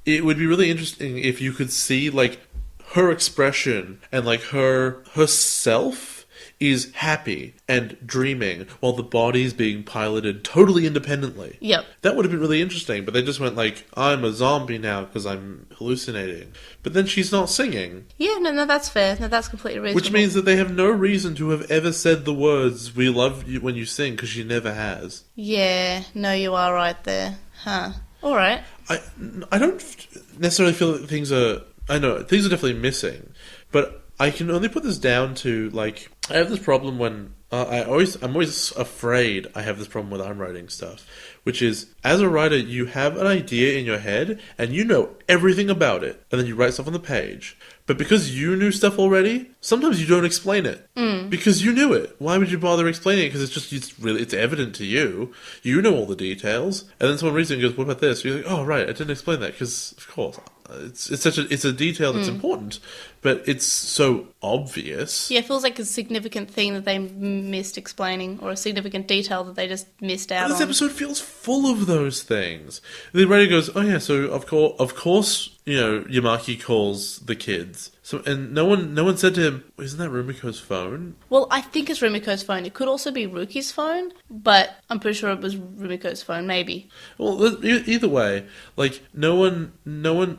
it would be really interesting if you could see, her expression and, herself is happy and dreaming while the body's being piloted totally independently. Yep. That would have been really interesting, but they just went I'm a zombie now because I'm hallucinating. But then she's not singing. Yeah, no, that's fair. No, that's completely reasonable. Which means that they have no reason to have ever said the words, we love you when you sing, because she never has. Yeah, no, you are right there. Huh. All right. I don't necessarily feel that things are definitely missing, but I can only put this down to, I have this problem when, I'm always afraid I have this problem when I'm writing stuff, which is, as a writer, you have an idea in your head, and you know everything about it, and then you write stuff on the page. But because you knew stuff already, sometimes you don't explain it. Because you knew it. Why would you bother explaining it? Because it's evident to you. You know all the details. And then someone reads it and goes, what about this? You're like, oh, right, I didn't explain that. Because, of course, it's a detail that's important. But it's so obvious. Yeah, it feels like a significant thing that they missed explaining, or a significant detail that they just missed out on. This episode feels full of those things. The writer goes, oh yeah, so of course, Yamaki calls the kids. So, and no one said to him, isn't that Rumiko's phone? Well, I think it's Rumiko's phone. It could also be Ruki's phone, but I'm pretty sure it was Rumiko's phone, maybe. Well, either way, no one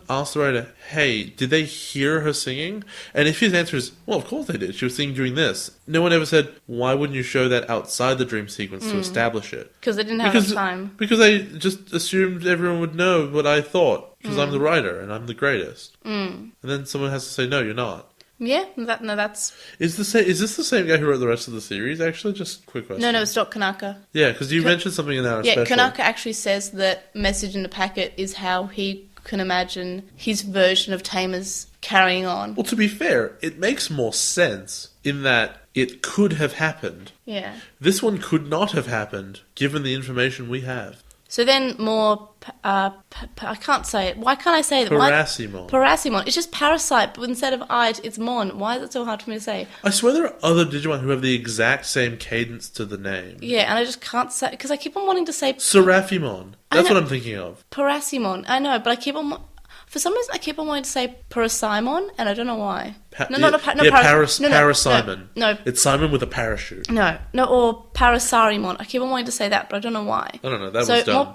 asked the writer, hey, did they hear her singing? And if his answer is, well, of course they did. She was singing during this. No one ever said, why wouldn't you show that outside the dream sequence to establish it? Because they didn't have enough time. Because I just assumed everyone would know what I thought. Because I'm the writer, and I'm the greatest. And then someone has to say, no, you're not. Yeah, that's... Is this the same guy who wrote the rest of the series, actually? Just a quick question. No, it's Doc Kanaka. Yeah, because you mentioned something in our special. Yeah, Kanaka actually says that message in the packet is how he can imagine his version of Tamers carrying on. Well, to be fair, it makes more sense in that it could have happened. Yeah. This one could not have happened, given the information we have. So then more, I can't say it. Why can't I say it? Parisimon. Parisimon. It's just parasite, but instead of I, it's mon. Why is it so hard for me to say? I swear there are other Digimon who have the exact same cadence to the name. Yeah, and I just can't say, because I keep on wanting to say... Seraphimon. That's what I'm thinking of. Parisimon. I know, but I keep on... For some reason, I keep on wanting to say Parisimon, and I don't know why. Parisimon. No. It's Simon with a parachute. No, or Parisarimon. I keep on wanting to say that, but I don't know why. I don't know, that was dumb.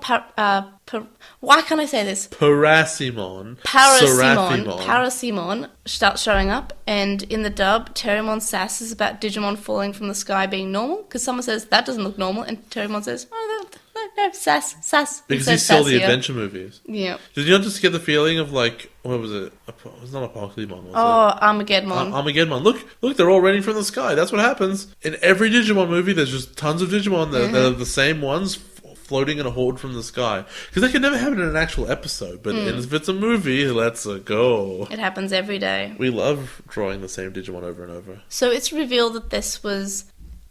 Why can't I say this? Parisimon. Parisimon starts showing up, and in the dub, Terrimon's sass is about Digimon falling from the sky being normal, because someone says, that doesn't look normal, and Terrimon says, oh, no, sass. Because he saw the adventure movies. Yeah. Did you not just get the feeling of, what was it? It was not Apocalypse, was it? Armageddon. Armageddon. Look, they're all raining from the sky. That's what happens. In every Digimon movie, there's just tons of Digimon that are the same ones floating in a horde from the sky. Because that could never happen in an actual episode, but if it's a movie, let's go. It happens every day. We love drawing the same Digimon over and over. So it's revealed that this was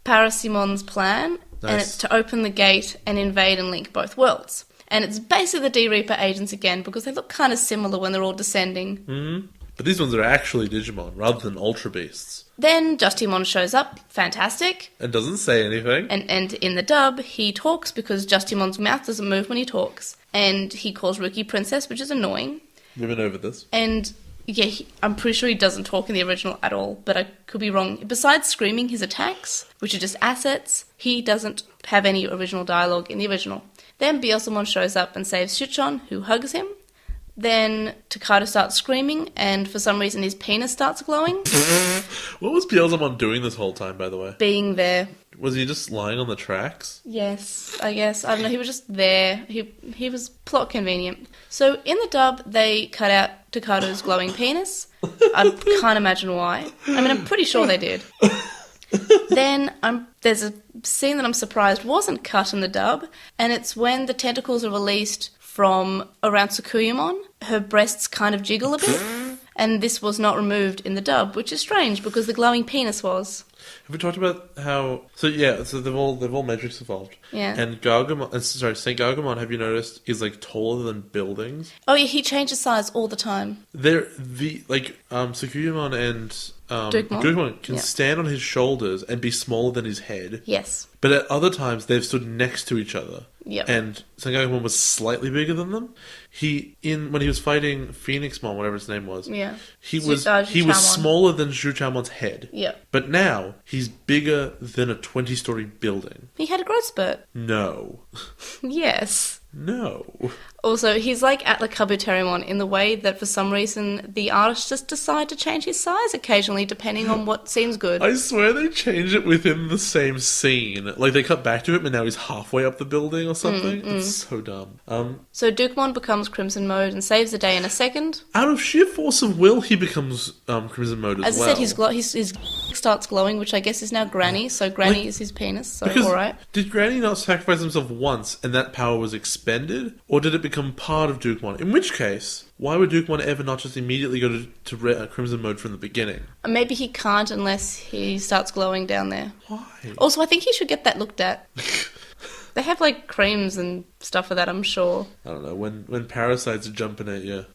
Parisimon's plan, and Nice. it's to open the gate and invade and link both worlds. And it's basically the D-Reaper agents again, because they look kind of similar when they're all descending. But these ones are actually Digimon, rather than Ultra Beasts. Then Justimon shows up, fantastic. And doesn't say anything. And in the dub, he talks because Justimon's mouth doesn't move when he talks. And he calls Ruki Princess, which is annoying. We've been over this. And yeah, I'm pretty sure he doesn't talk in the original at all, but I could be wrong. Besides screaming his attacks, which are just assets, he doesn't have any original dialogue in the original. Then Byasamon shows up and saves Shuchon, who hugs him. Then Takato starts screaming, and for some reason his penis starts glowing. What was Beelzebub doing this whole time, by the way? Being there. Was he just lying on the tracks? Yes, I guess. I don't know, he was just there. He was plot convenient. So in the dub, they cut out Takato's glowing penis. I can't imagine why. I mean, I'm pretty sure they did. Then there's a scene that I'm surprised wasn't cut in the dub, and it's when the tentacles are released from around Tsukuyamon. Her breasts kind of jiggle a bit, and this was not removed in the dub, which is strange because the glowing penis was. Have we talked about how? So they've all Matrix evolved. Yeah. And Gargamon, Saint Gargamon, have you noticed, is like taller than buildings. Oh yeah, he changes size all the time. They're Tsukuyamon and Dukemon can stand on his shoulders and be smaller than his head. Yes. But at other times they've stood next to each other. Yep. And Saint Gargamon was slightly bigger than them. When he was fighting Phoenixmon, whatever his name was. Yeah. He was smaller than Zhu Chaomon's head. Yep. But now he's bigger than a 20-story building. He had a growth spurt. No. Yes. No. Also, he's like Atlacabuterimon in the way that for some reason the artists just decide to change his size occasionally depending on what seems good. I swear they changed it within the same scene. Like they cut back to it, but now he's halfway up the building or something. It's so dumb. So Dukemon becomes Crimson Mode and saves the day in a second. Out of sheer force of will, he becomes Crimson Mode as well. As I said, his starts glowing, which I guess is now Granny, so Granny is his penis, so alright. Did Granny not sacrifice himself once and that power was expended? Or did it become part of Dukemon? In which case, why would Dukemon ever not just immediately go to Crimson Mode from the beginning? Maybe he can't unless he starts glowing down there. Why? Also, I think he should get that looked at. They have like creams and stuff for that, I'm sure. I don't know. When parasites are jumping at your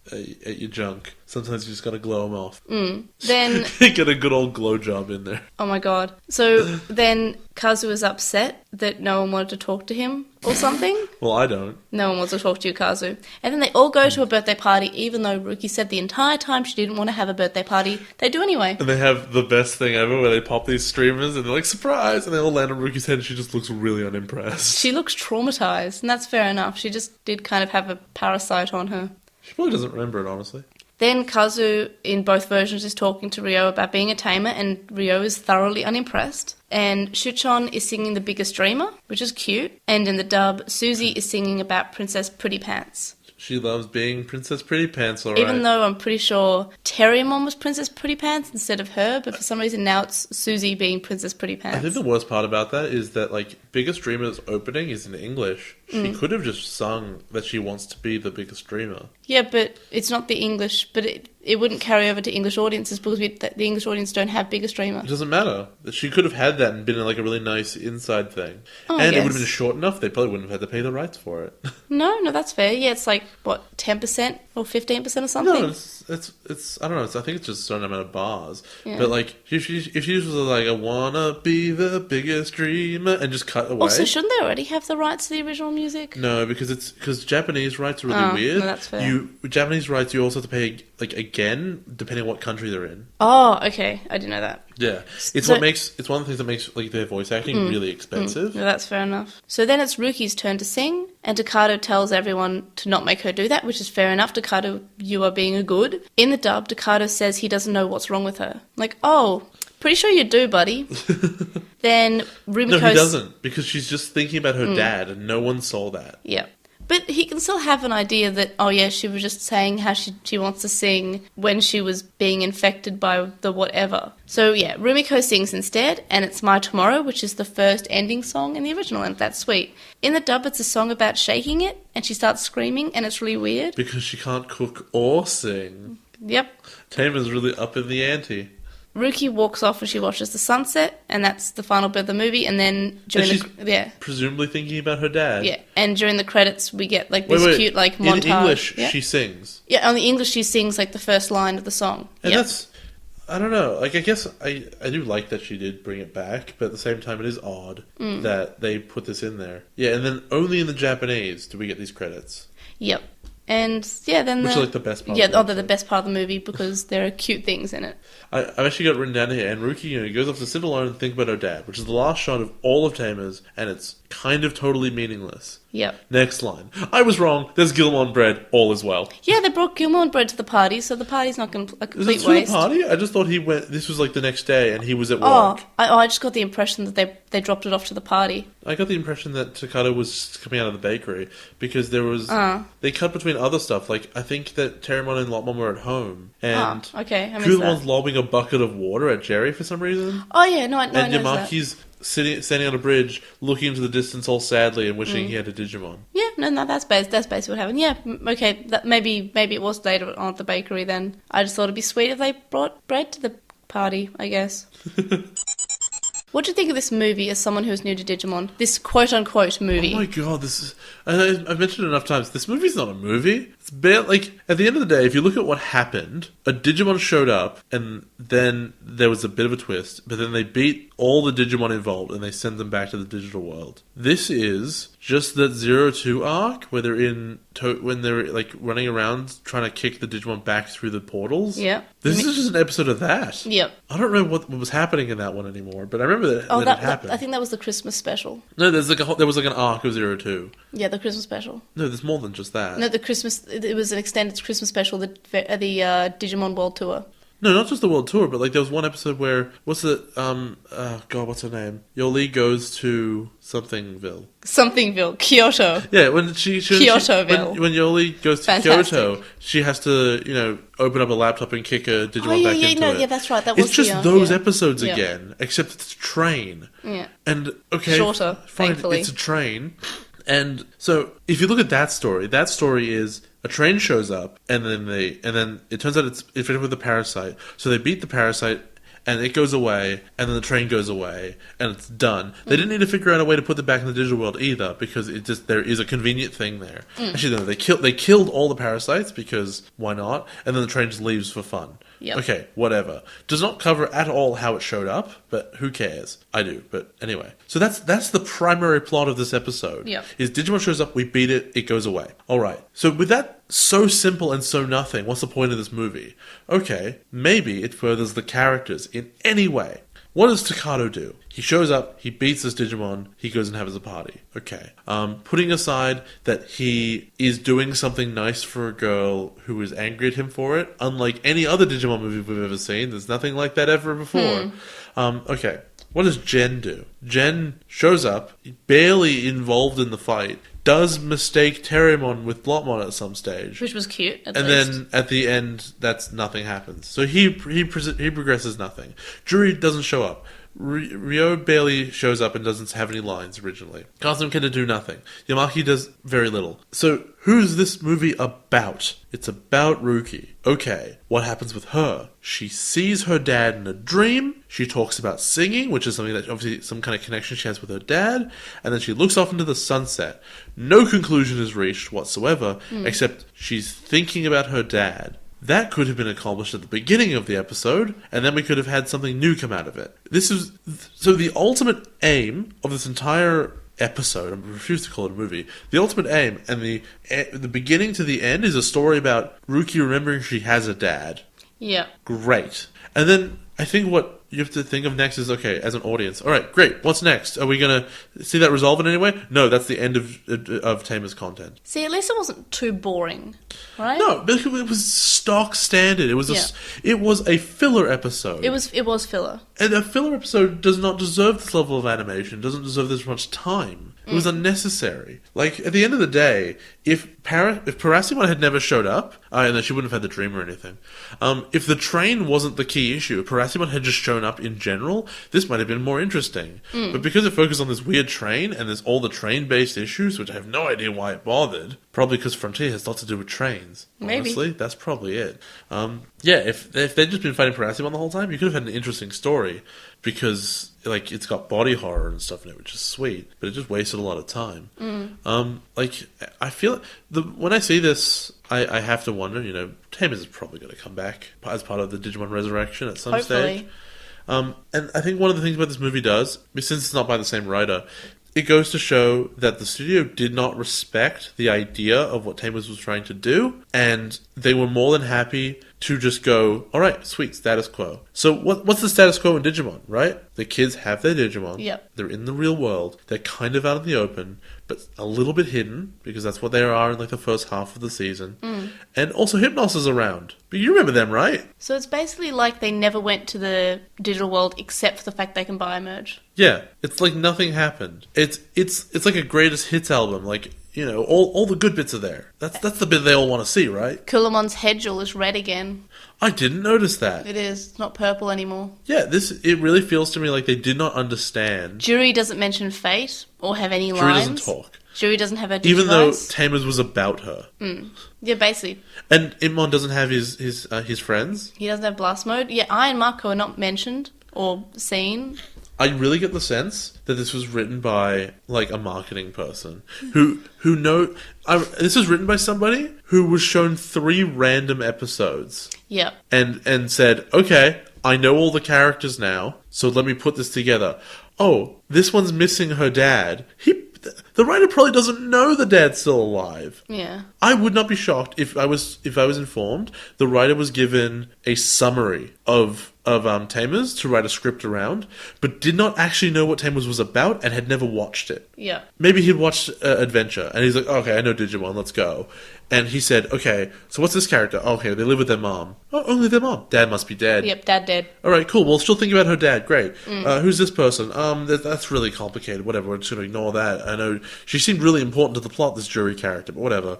junk, sometimes you just gotta glow them off. Then Get a good old glow job in there. oh my god. So then Kazu is upset that no one wanted to talk to him or something. Well, I don't. No one wants to talk to you, Kazu. And then they all go to a birthday party, even though Ruki said the entire time she didn't want to have a birthday party. They do anyway. And they have the best thing ever where they pop these streamers and they're like, surprise! And they all land on Ruki's head and she just looks really unimpressed. She looks traumatized, and that's fair enough. She just did kind of have a parasite on her. She probably doesn't remember it, honestly. Then Kazu, in both versions, is talking to Ryo about being a tamer, and Ryo is thoroughly unimpressed. And Shuchon is singing The Biggest Dreamer, which is cute. And in the dub, Susie is singing about Princess Pretty Pants. She loves being Princess Pretty Pants, alright. Even though I'm pretty sure Terriermon was Princess Pretty Pants instead of her, but for some reason now it's Susie being Princess Pretty Pants. I think the worst part about that is that, like, Biggest Dreamer's opening is in English. She could have just sung that she wants to be the biggest dreamer. Yeah, but it's not the English, but it wouldn't carry over to English audiences because the English audience don't have Biggest Dreamer. It doesn't matter. She could have had that and been like a really nice inside thing. Oh, and yes. it would have been short enough, they probably wouldn't have had to pay the rights for it. No, that's fair. Yeah, it's like, what, 10% or 15% or something? No, it's I don't know, I think it's just a certain amount of bars. Yeah. But, like, if she was like, I wanna be the biggest dreamer, and just cut away. Also, shouldn't they already have the rights to the original music? No, because Japanese rights are really weird. No, that's fair. Japanese rights, you also have to pay, like, again, depending on what country they're in. Oh, okay. I didn't know that. Yeah. It's So- one of the things that makes, like, their voice acting really expensive. No, that's fair enough. So then it's Ruki's turn to sing, and Takato tells everyone to not make her do that, which is fair enough. Takato, you are being a good. In the dub, Takato says he doesn't know what's wrong with her. Like, oh, pretty sure you do, buddy. Then Rumiko... No, he doesn't, because she's just thinking about her dad, and no one saw that. Yeah. But he can still have an idea that, oh yeah, she was just saying how she wants to sing when she was being infected by the whatever. So yeah, Rumiko sings instead, and it's My Tomorrow, which is the first ending song in the original, and that's sweet. In the dub, it's a song about shaking it, and she starts screaming, and it's really weird. Because she can't cook or sing. Yep. Tamer's really up in the ante. Ruki walks off when she watches the sunset, and that's the final bit of the movie. And then during presumably thinking about her dad. Yeah, and during the credits, we get like this cute like montage. In English, she sings. Yeah, on the English, she sings like the first line of the song. And that's, I don't know. Like, I guess I do like that she did bring it back, but at the same time, it is odd that they put this in there. Yeah, and then only in the Japanese do we get these credits. Yep. And yeah, then which is like the best part. Yeah, they're the best part of the movie because there are cute things in it. I've actually got it written down here, and Ruki, goes off to sit alone and think about her dad, which is the last shot of all of Tamers, and it's kind of totally meaningless. Yep. Next line. I was wrong. There's Gilmon bread. All is well. Yeah, they brought Gilmon bread to the party, so the party's not a complete waste. waste. The party? I just thought he went. This was like the next day, and he was at work. Oh, I just got the impression that they dropped it off to the party. I got the impression that Takato was coming out of the bakery because there was they cut between other stuff. Like I think that Terramon and Lotmon were at home, and Gilmon's lobbing a bucket of water at Jerry for some reason. Oh yeah, no, I and Yamaki's standing on a bridge, looking into the distance all sadly and wishing he had a Digimon. Yeah, no, that's basically what happened. Yeah, okay, maybe it was later on at the bakery then. I just thought it'd be sweet if they brought bread to the party, I guess. What do you think of this movie as someone who's new to Digimon? This quote-unquote movie. Oh my god, this is... I've mentioned it enough times. This movie's not a movie. It's like, at the end of the day, if you look at what happened, a Digimon showed up, and then there was a bit of a twist, but then they beat all the Digimon involved, and they send them back to the digital world. This is just that 02 arc, where they're when they're, like, running around trying to kick the Digimon back through the portals. Yeah. This is just an episode of that. Yep. I don't know what was happening in that one anymore, but I remember that it happened. I think that was the Christmas special. No, there was like an arc of 02. Yeah, the Christmas special. No, there's more than just that. No, it was an extended Christmas special, the Digimon World Tour. No, not just the World Tour, but like there was one episode where what's her name? Yoli goes to Somethingville, Kyoto. Yeah, when Kyotoville. When Yoli goes to Kyoto, she has to open up a laptop and kick a Digimon back into it. Yeah, that's right. It's just those episodes again, except it's a train. Yeah, and shorter. Fine, thankfully. It's a train. And so, if you look at that story is a train shows up, and then it turns out it's infected with a parasite. So they beat the parasite, and it goes away, and then the train goes away, and it's done. They didn't need to figure out a way to put them back in the digital world either, because there is a convenient thing there. Actually, no, they killed all the parasites because why not? And then the train just leaves for fun. Yep. Okay, whatever. Does not cover at all how it showed up, but who cares? I do, but anyway. So that's the primary plot of this episode. Yep. Is Digimon shows up, we beat it, it goes away. Alright. So with that so simple and so nothing, what's the point of this movie? Okay, maybe it furthers the characters in any way. What does Takato do? He shows up, he beats this Digimon, he goes and has a party. Okay. Putting aside that he is doing something nice for a girl who is angry at him for it, unlike any other Digimon movie we've ever seen, there's nothing like that ever before. Okay. What does Jen do? Jen shows up, barely involved in the fight, does mistake Terramon with Lotmon at some stage. Which was cute, at least. Then, at the end, nothing happens. So he progresses nothing. Juri doesn't show up. Ryo barely shows up and doesn't have any lines originally. Kazum can do nothing. Yamaki does very little. So, who's this movie about? It's about Ruki. Okay, what happens with her? She sees her dad in a dream. She talks about singing, which is something that obviously some kind of connection she has with her dad. And then she looks off into the sunset. No conclusion is reached whatsoever, except she's thinking about her dad. That could have been accomplished at the beginning of the episode, and then we could have had something new come out of it. So the ultimate aim of this entire episode, I refuse to call it a movie, the ultimate aim and the beginning to the end is a story about Ruki remembering she has a dad. Yeah. Great. And then I think what you have to think of next is, okay, as an audience, alright, great, what's next? Are we going to see that resolve in any way? No, that's the end of Tamer's content. See, at least it wasn't too boring, right? No, but it was stock standard. It was a filler episode. It was filler. And a filler episode does not deserve this level of animation, doesn't deserve this much time. It was unnecessary. Like, at the end of the day, if Parisimon had never showed up, and then she wouldn't have had the dream or anything, if the train wasn't the key issue, if Parisimon had just shown up in general, this might have been more interesting. But because it focused on this weird train, and there's all the train-based issues, which I have no idea why it bothered, probably because Frontier has lots to do with trains. Maybe. Honestly, that's probably it. Yeah, if they'd just been fighting Parisimon the whole time, you could have had an interesting story, because like it's got body horror and stuff in it, which is sweet, but it just wasted a lot of time. Like I feel when I see this, I have to wonder. You know, Tamers is probably going to come back as part of the Digimon Resurrection at some stage. And I think one of the things about this movie does, since it's not by the same writer, it goes to show that the studio did not respect the idea of what Tamers was trying to do, and they were more than happy to just go, all right, sweet, status quo. So what's the status quo in Digimon, right? The kids have their Digimon. Yep. They're in the real world. They're kind of out in the open, but a little bit hidden, because that's what they are in like the first half of the season. And also Hypnos is around. But you remember them, right? So it's basically like they never went to the digital world except for the fact they can buy a merge. Yeah, it's like nothing happened. It's like a greatest hits album. Like, you know, all the good bits are there. That's the bit they all want to see, right? Kulimon's head jewel is red again. I didn't notice that. It is. It's not purple anymore. Yeah, it really feels to me like they did not understand. Juri doesn't mention fate or have any Juri lines. doesn't talk. Juri doesn't have her Digivice. Even though Tamers was about her. Yeah, basically. And Imon doesn't have his friends. He doesn't have blast mode. Yeah, I and Marco are not mentioned or seen. I really get the sense that this was written by like a marketing person who this was written by somebody who was shown 3 random episodes. Yeah. And said, okay, I know all the characters now, so let me put this together. Oh, this one's missing her dad. The writer probably doesn't know the dad's still alive. Yeah. I would not be shocked if I was informed the writer was given a summary of Tamers to write a script around, but did not actually know what Tamers was about and had never watched it. Yeah. Maybe he'd watched Adventure, and he's like, okay, I know Digimon, let's go. And he said, okay, so what's this character? Oh, okay, they live with their mom. Oh, only their mom. Dad must be dead. Yep, dad dead. All right, cool. Well, she'll think about her dad. Great. Who's this person? That's really complicated. Whatever. We're just going to ignore that. I know she seemed really important to the plot, this Juri character, but whatever.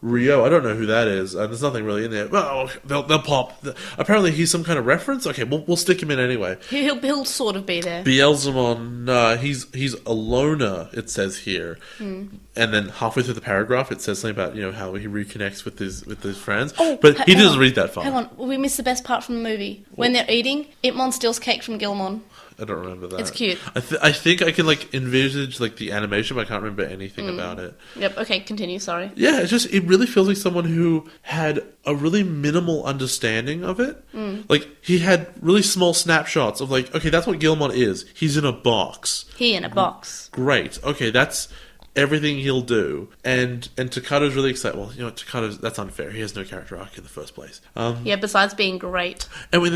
Rio, I don't know who that is. There's nothing really in there. Well, they'll pop. Apparently, he's some kind of reference. Okay, we'll stick him in anyway. He'll sort of be there. Beelzemon, he's a loner. It says here, and then halfway through the paragraph, it says something about how he reconnects with his friends. Oh, but he doesn't read that far. Hang on, we missed the best part from the movie. When they're eating, Itmon steals cake from Gilmon. I don't remember that. It's cute. I think I can envisage the animation, but I can't remember anything about it. Yep. Okay, continue. Sorry. Yeah, it really feels like someone who had a really minimal understanding of it. Like he had really small snapshots of okay, that's what Gilmon is. He's in a box. He in a box. Great. Okay, that's everything he'll do. And Takado's really excited. Well, Takado's, that's unfair. He has no character arc in the first place. Yeah, besides being great. And we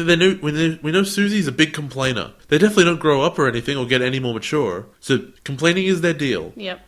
know Susie's a big complainer. They definitely don't grow up or anything or get any more mature. So complaining is their deal. Yep.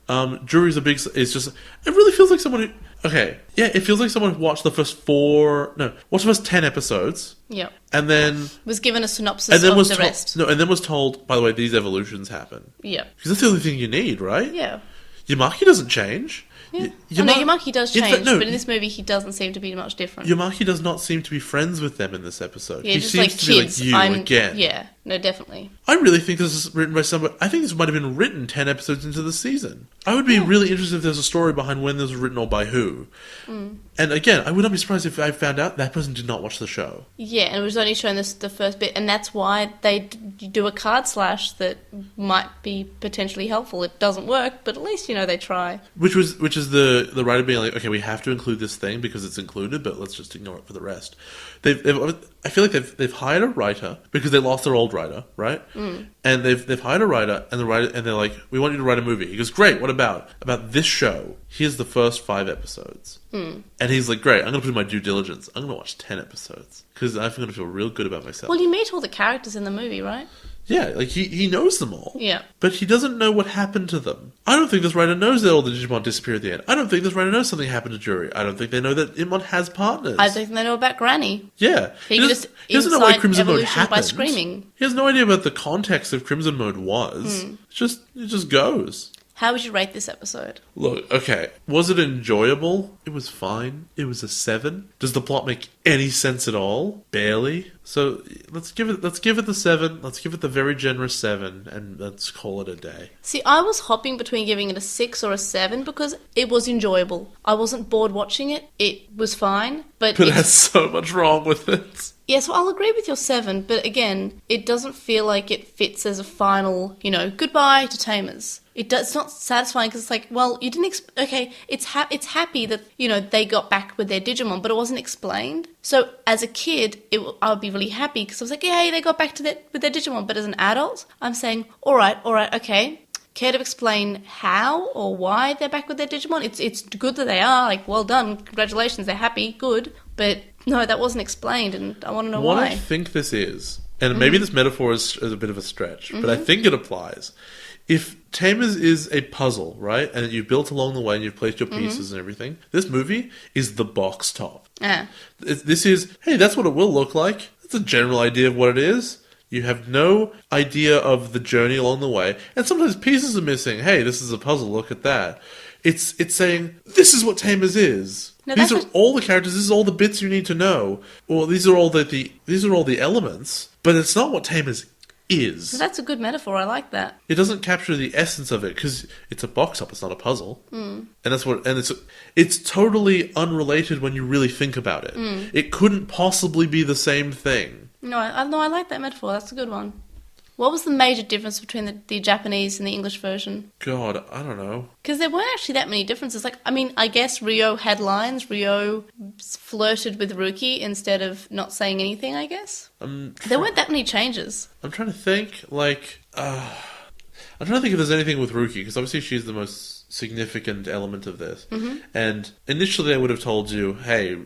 Juri's it really feels like someone who, okay, yeah, it feels like someone who watched the first 10 episodes. Yep. And then was given a synopsis of the rest. No, and then was told, by the way, these evolutions happen. Yeah. Because that's the only thing you need, right? Yeah. Yamaki doesn't change. Yeah. Yamaki does change, but in this movie he doesn't seem to be much different. Yamaki does not seem to be friends with them in this episode. Yeah, he just seems to kids. be like you again. Yeah, no, definitely. I really think this is written by somebody. I think this might have been written 10 episodes into the season. I would be really interested if there's a story behind when this was written or by who. And again, I would not be surprised if I found out that person did not watch the show. Yeah, and it was only shown the first bit, and that's why they do a card slash that might be potentially helpful. It doesn't work, but at least they try. Which is the writer being like, okay, we have to include this thing because it's included, but let's just ignore it for the rest. I feel like they've hired a writer because they lost their old writer, right? And they've hired a writer, and they're like, we want you to write a movie. He goes, great. What about this show? Here's the first 5 episodes. And he's like, great. I'm going to put in my due diligence. I'm going to watch 10 episodes because I'm going to feel real good about myself. Well, you meet all the characters in the movie, right? Yeah, he knows them all. Yeah. But he doesn't know what happened to them. I don't think this writer knows that all the Digimon disappear at the end. I don't think this writer knows something happened to Juri. I don't think they know that Imon has partners. I think they know about Granny. Yeah. He doesn't know why Crimson Mode happened. By screaming. He has no idea what the context of Crimson Mode was. It just goes. How would you rate this episode? Look, okay. Was it enjoyable? It was fine. It was a 7. Does the plot make any sense at all? Barely. So let's give it the 7. Let's give it the very generous 7, and let's call it a day. See, I was hopping between giving it a 6 or a 7 because it was enjoyable. I wasn't bored watching it. It was fine, but But it has so much wrong with it. yeah, so I'll agree with your 7, but again, it doesn't feel like it fits as a final, goodbye to Tamers. It's not satisfying because it's like, well, you didn't... okay, it's happy that, they got back with their Digimon, but it wasn't explained. So as a kid, I would be really happy because I was like, yay, they got back with their Digimon. But as an adult, I'm saying, all right, okay. Care to explain how or why they're back with their Digimon? It's good that they are, like, well done, congratulations, they're happy, good. But no, that wasn't explained, and I want to know why. What I think this is, and maybe this metaphor is a bit of a stretch, but I think it applies. If Tamers is a puzzle, right, and you've built along the way and you've placed your pieces and everything, this movie is the box top. Yeah. This is, hey, that's what it will look like. That's a general idea of what it is. You have no idea of the journey along the way, and sometimes pieces are missing. Hey, this is a puzzle, look at that. It's saying, this is what Tamers is. No, these are all the characters, this is all the bits you need to know. Or these are all the elements, but it's not what Tamers is. That's a good metaphor, I like that. It doesn't capture the essence of it because it's a box up, it's not a puzzle. And it's totally unrelated when you really think about it. It couldn't possibly be the same thing. No, I like that metaphor. That's a good one. What was the major difference between the Japanese and the English version? God, I don't know. Because there weren't actually that many differences. Like, I mean, I guess Ryo had lines. Ryo flirted with Ruki instead of not saying anything, I guess. There weren't that many changes. I'm trying to think, I'm trying to think if there's anything with Ruki, because obviously she's the most significant element of this. And initially I would have told you, hey,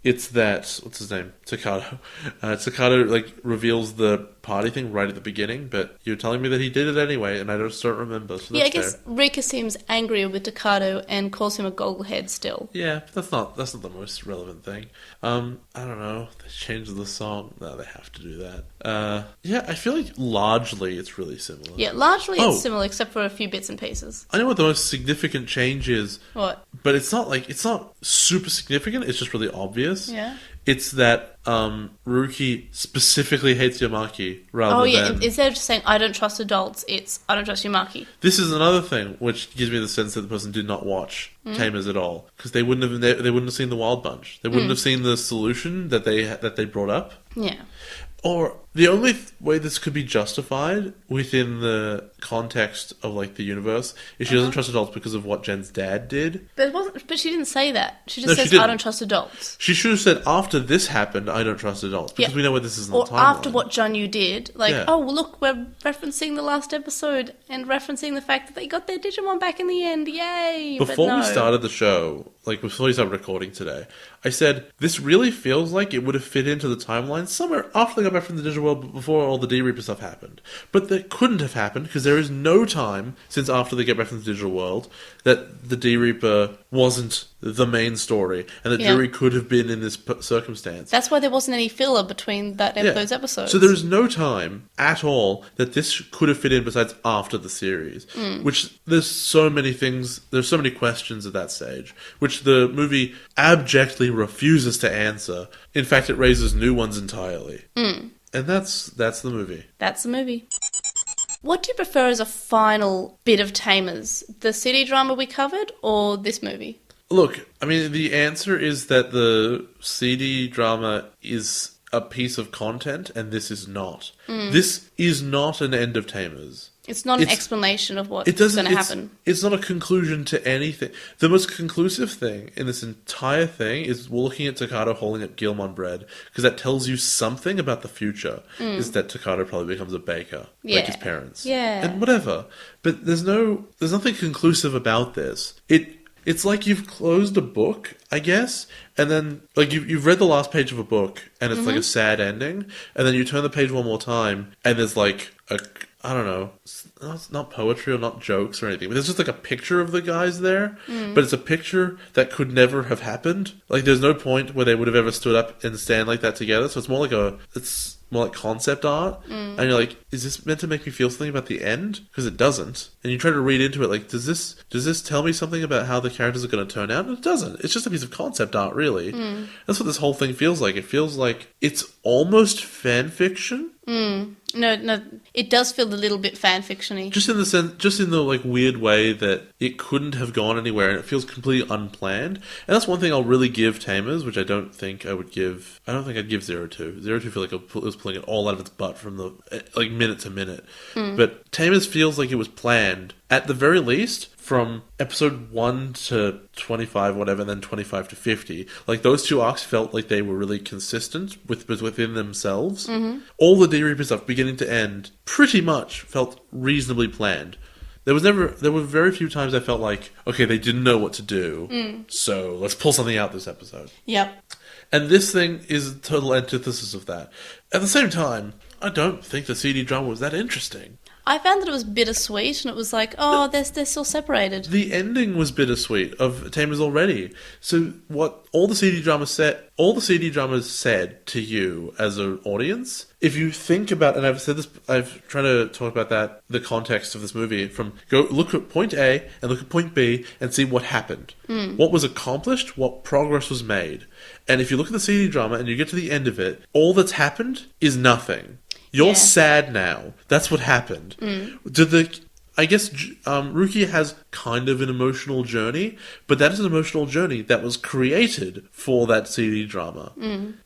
it's that, what's his name? Takato. Takato, reveals the party thing right at the beginning, but you're telling me that he did it anyway, and I just don't remember, so Yeah, I that's guess Rika seems angrier with Takato and calls him a gogglehead still. Yeah, that's not the most relevant thing. I don't know. They changed the song. No, they have to do that. Yeah, I feel like largely it's really similar. Yeah, largely it's similar except for a few bits and pieces. I know what the most significant change is. What? But it's not super significant. It's just really obvious. Yeah. It's that Ruki specifically hates Yamaki rather than... instead of just saying, I don't trust adults, it's, I don't trust Yamaki. This is another thing which gives me the sense that the person did not watch Tamers at all. Because they wouldn't have seen the Wild Bunch. They wouldn't have seen the solution that they brought up. Yeah. Or the only way this could be justified within the context of the universe is she doesn't trust adults because of what Jen's dad did. But she didn't say that. She just says, she didn't. I don't trust adults. She should have said, after this happened, I don't trust adults. Because we know where this is in the Or timeline. after what Junyu did. Oh, well, look, we're referencing the last episode and referencing the fact that they got their Digimon back in the end. Yay! Before we started the show, before we started recording today, I said, this really feels like it would have fit into the timeline somewhere after they got back from the Digi-World, but before all the D-Reaper stuff happened. But that couldn't have happened, because there is no time since after they get back from the Digital World that the D-Reaper wasn't the main story, and that Jury could have been in this circumstance. That's why there wasn't any filler between those episodes. So there is no time at all that this could have fit in besides after the series. Which, there's so many things, there's so many questions at that stage, which the movie abjectly refuses to answer. In fact, it raises new ones entirely. And that's the movie. That's the movie. What do you prefer as a final bit of Tamers? The CD drama we covered, or this movie? Look, I mean, the answer is that the CD drama is a piece of content, and this is not. This is not an end of Tamers. It's not an explanation of what's going to happen. It's not a conclusion to anything. The most conclusive thing in this entire thing is we're looking at Takato holding up Gilmon bread, because that tells you something about the future, is that Takato probably becomes a baker, like his parents. Yeah. And whatever. But there's nothing conclusive about this. It's like you've closed a book, I guess, and then you've read the last page of a book, and it's like a sad ending, and then you turn the page one more time, and there's I don't know, it's not poetry or not jokes or anything, but there's just a picture of the guys there, but it's a picture that could never have happened. There's no point where they would have ever stood up and stand like that together, so it's more more like concept art, and you're like, is this meant to make me feel something about the end? Because it doesn't. And you try to read into it, like, does this tell me something about how the characters are going to turn out? And it doesn't. It's just a piece of concept art, really. That's what this whole thing feels like. It feels like it's almost fan fiction. No, it does feel a little bit fan fiction-y. Just in the like weird way that it couldn't have gone anywhere, and it feels completely unplanned. And that's one thing I'll really give Tamers, which I don't think I'd give 02. 02 feel like it was pulling it all out of its butt from the like minute to minute. But Tamers feels like it was planned at the very least from episode 1 to 25, whatever, and then 25 to 50. Like, those two arcs felt like they were really consistent within themselves. All the D-Reaper stuff, beginning to end, pretty much felt reasonably planned. There were very few times I felt like, okay, they didn't know what to do, so let's pull something out this episode. Yep. And this thing is a total antithesis of that. At the same time, I don't think the CD drama was that interesting. I found that it was bittersweet, and it was like, oh, they're still separated. The ending was bittersweet of Tamers already. So what all the CD dramas said to you as an audience, if you think about, and I've said this, I've tried to talk about that, the context of this movie, from go look at point A and look at point B and see what happened. What was accomplished, what progress was made. And if you look at the CD drama and you get to the end of it, all that's happened is nothing. You're sad now. That's what happened. I guess Ruki has kind of an emotional journey, but that is an emotional journey that was created for that CD drama.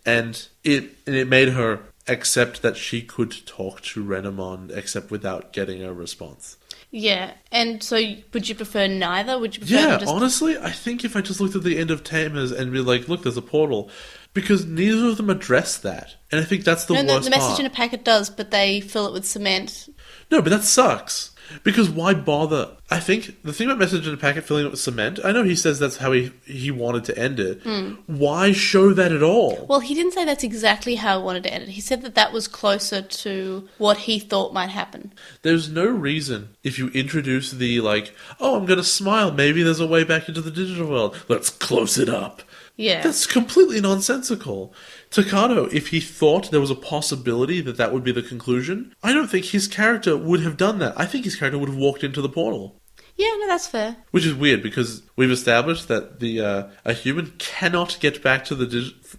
And it made her accept that she could talk to Renamon, except without getting a response. Yeah, and so would you prefer neither? Would you prefer honestly, I think if I just looked at the end of Tamers and be like, look, there's a portal, because neither of them address that. And I think that's the worst part. The message in a packet does, but they fill it with cement. No, but that sucks. Because why bother? I think the thing about message in a packet filling it with cement, I know he says that's how he wanted to end it. Why show that at all? Well, he didn't say that's exactly how he wanted to end it. He said that was closer to what he thought might happen. There's no reason, if you introduce the, like, oh, I'm going to smile, maybe there's a way back into the digital world. Let's close it up. Yeah. That's completely nonsensical. Takano, if he thought there was a possibility that would be the conclusion, I don't think his character would have done that. I think his character would have walked into the portal. Yeah, no, that's fair. Which is weird, because we've established that a human cannot get back to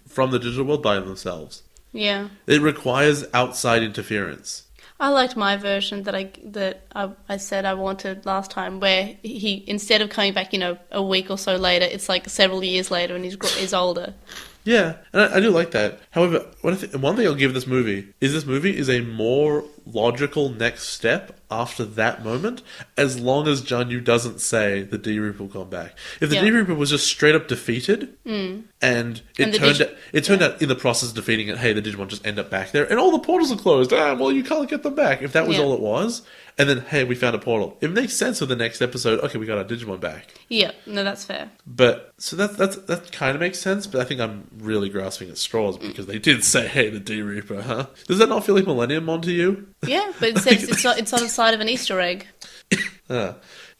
from the digital world by themselves. Yeah. It requires outside interference. I liked my version that I said I wanted last time, where he, instead of coming back, a week or so later, it's like several years later and he's older. Yeah, and I do like that. However, one thing I'll give this movie is a more logical next step after that moment, as long as Janyu doesn't say the D-Reaper will come back. If the D-Reaper was just straight up defeated, and it turned out in the process of defeating it, hey, the Digimon just end up back there, and all the portals are closed. Well, you can't get them back. If that was all it was, and then, hey, we found a portal. It makes sense for the next episode. Okay, we got our Digimon back. Yeah, no, that's fair. But so that kind of makes sense. But I think I'm really grasping at straws because they did say, "Hey, the D-Reaper," huh? Does that not feel like MillenniumMon to you? Yeah, but it says it's on the side of an Easter egg.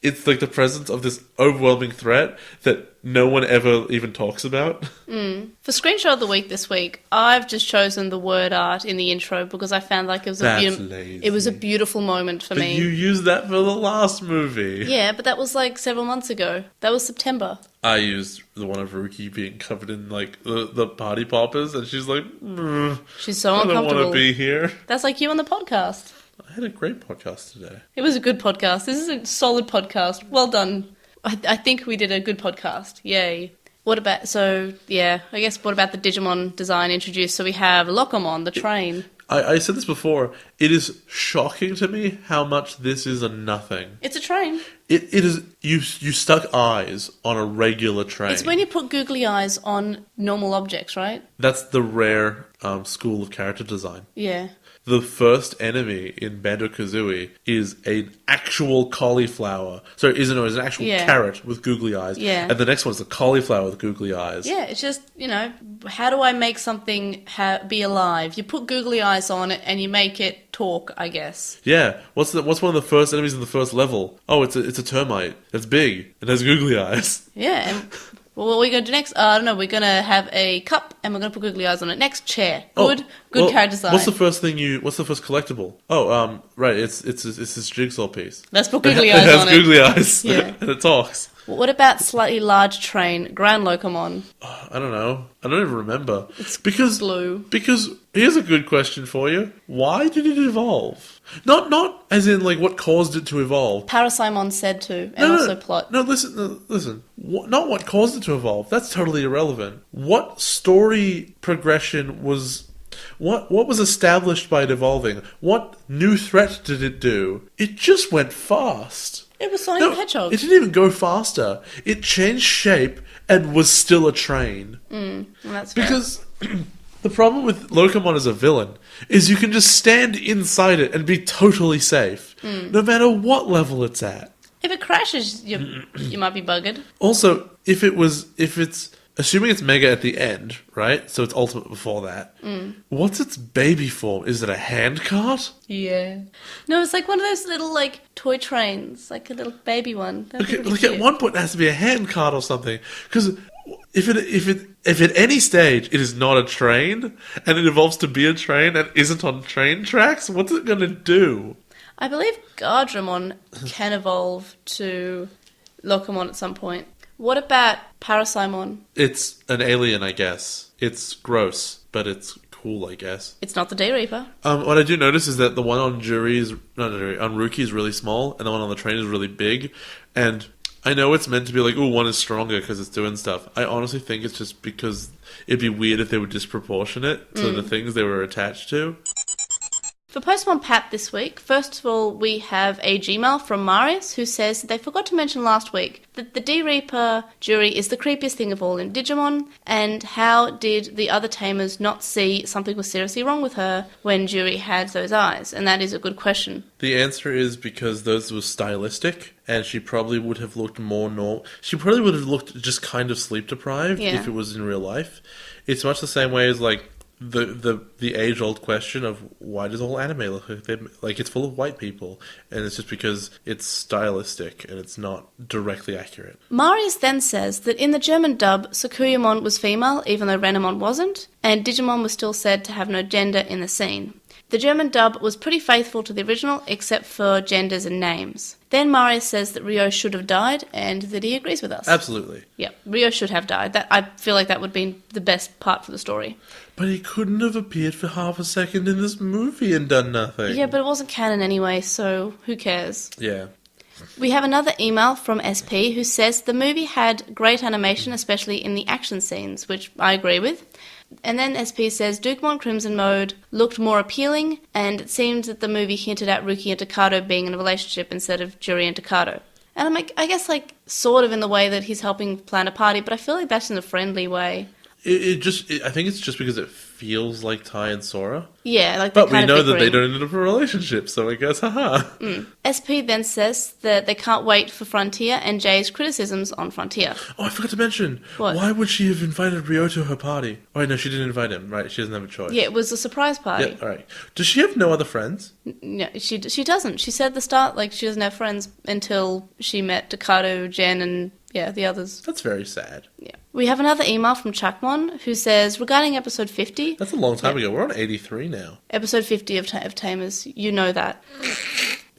It's like the presence of this overwhelming threat that no one ever even talks about. For Screenshot of the Week this week, I've just chosen the word art in the intro because I found like it was a beautiful moment for me. But you used that for the last movie. Yeah, but that was like several months ago. That was September. I used the one of Ruki being covered in like the party poppers, and she's like, she's so uncomfortable. I don't want to be here. That's like you on the podcast. I had a great podcast today. It was a good podcast. This is a solid podcast. Well done. I think we did a good podcast. Yay. What about the Digimon design introduced? So we have Locomon, the train. I said this before. It is shocking to me how much this is a nothing. It's a train. It is. You stuck eyes on a regular train. It's when you put googly eyes on normal objects, right? That's the rare school of character design. Yeah. The first enemy in Banjo-Kazooie is an actual cauliflower. So is an actual carrot with googly eyes. Yeah. And the next one is a cauliflower with googly eyes. Yeah, it's just, how do I make something be alive? You put googly eyes on it and you make it talk, I guess. Yeah. What's one of the first enemies in the first level? Oh, it's a termite. It's big and has googly eyes. Yeah, and Well, what are we going to do next? I don't know. We're going to have a cup and we're going to put googly eyes on it. Next, chair. Good character design. What's the first collectible? Oh, right. It's this jigsaw piece. Let's put googly eyes on it. It has googly eyes. Yeah. And it talks. What about slightly large train, Grand Locomon? I don't know. I don't even remember. Because here's a good question for you. Why did it evolve? Not as in like what caused it to evolve. Parisimon said to, and also plot. No, listen. Not what caused it to evolve. That's totally irrelevant. What story progression was... What was established by it evolving? What new threat did it do? It just went fast. It was Sonic the Hedgehog. It didn't even go faster. It changed shape and was still a train. That's fair. Because the problem with Locomon as a villain is you can just stand inside it and be totally safe, no matter what level it's at. If it crashes, you might be buggered. Also, if it's assuming it's Mega at the end, right? So it's Ultimate before that. What's its baby form? Is it a handcart? Yeah. No, it's like one of those little, like, toy trains. Like a little baby one. Okay, like at one point it has to be a handcart or something. Because if at any stage it is not a train, and it evolves to be a train and isn't on train tracks, what's it going to do? I believe Gardramon can evolve to Locomon at some point. What about Parisimon? It's an alien, I guess. It's gross, but it's cool, I guess. It's not the D-Reaper. What I do notice is that the one on Rookie is really small, and the one on the train is really big. And I know it's meant to be like, ooh, one is stronger because it's doing stuff. I honestly think it's just because it'd be weird if they were disproportionate to the things they were attached to. For Postmon Pat this week, first of all, we have a Gmail from Marius who says that they forgot to mention last week that the D-Reaper jury is the creepiest thing of all in Digimon, and how did the other tamers not see something was seriously wrong with her when Jury had those eyes? And that is a good question. The answer is because those were stylistic, and she probably would have looked more normal. She probably would have looked just kind of sleep-deprived if it was in real life. It's much the same way as, like, the age-old question of why does all anime look like it's full of white people, and it's just because it's stylistic and it's not directly accurate. Marius then says that in the German dub, Sakuyamon was female even though Renamon wasn't, and Digimon was still said to have no gender in the scene. The German dub was pretty faithful to the original, except for genders and names. Then Marius says that Ryo should have died, and that he agrees with us. Absolutely. Yeah, Ryo should have died. I feel like that would be the best part for the story. But he couldn't have appeared for half a second in this movie and done nothing. Yeah, but it wasn't canon anyway, so who cares? Yeah. We have another email from SP who says the movie had great animation, especially in the action scenes, which I agree with. And then SP says Dukemon Crimson Mode looked more appealing, and it seemed that the movie hinted at Ruki and Takado being in a relationship instead of Jury and Takado. And I'm like, I guess, like, sort of in the way that he's helping plan a party, but I feel like that's in a friendly way. I think it's just because it feels like Tai and Sora. Yeah, like but we know that they don't end up in a relationship, so I guess, haha. SP then says that they can't wait for Frontier and Jay's criticisms on Frontier. Oh, I forgot to mention. What? Why would she have invited Ryo to her party? Oh, no, she didn't invite him, right? She doesn't have a choice. Yeah, it was a surprise party. Yeah, alright. Does she have no other friends? No, she doesn't. She said at the start, like, she doesn't have friends until she met Takado, Jen, and, yeah, the others. That's very sad. Yeah. We have another email from Chuckmon who says, regarding episode 50... That's a long time ago. We're on 83 now. Episode 50 of Tamers. You know that.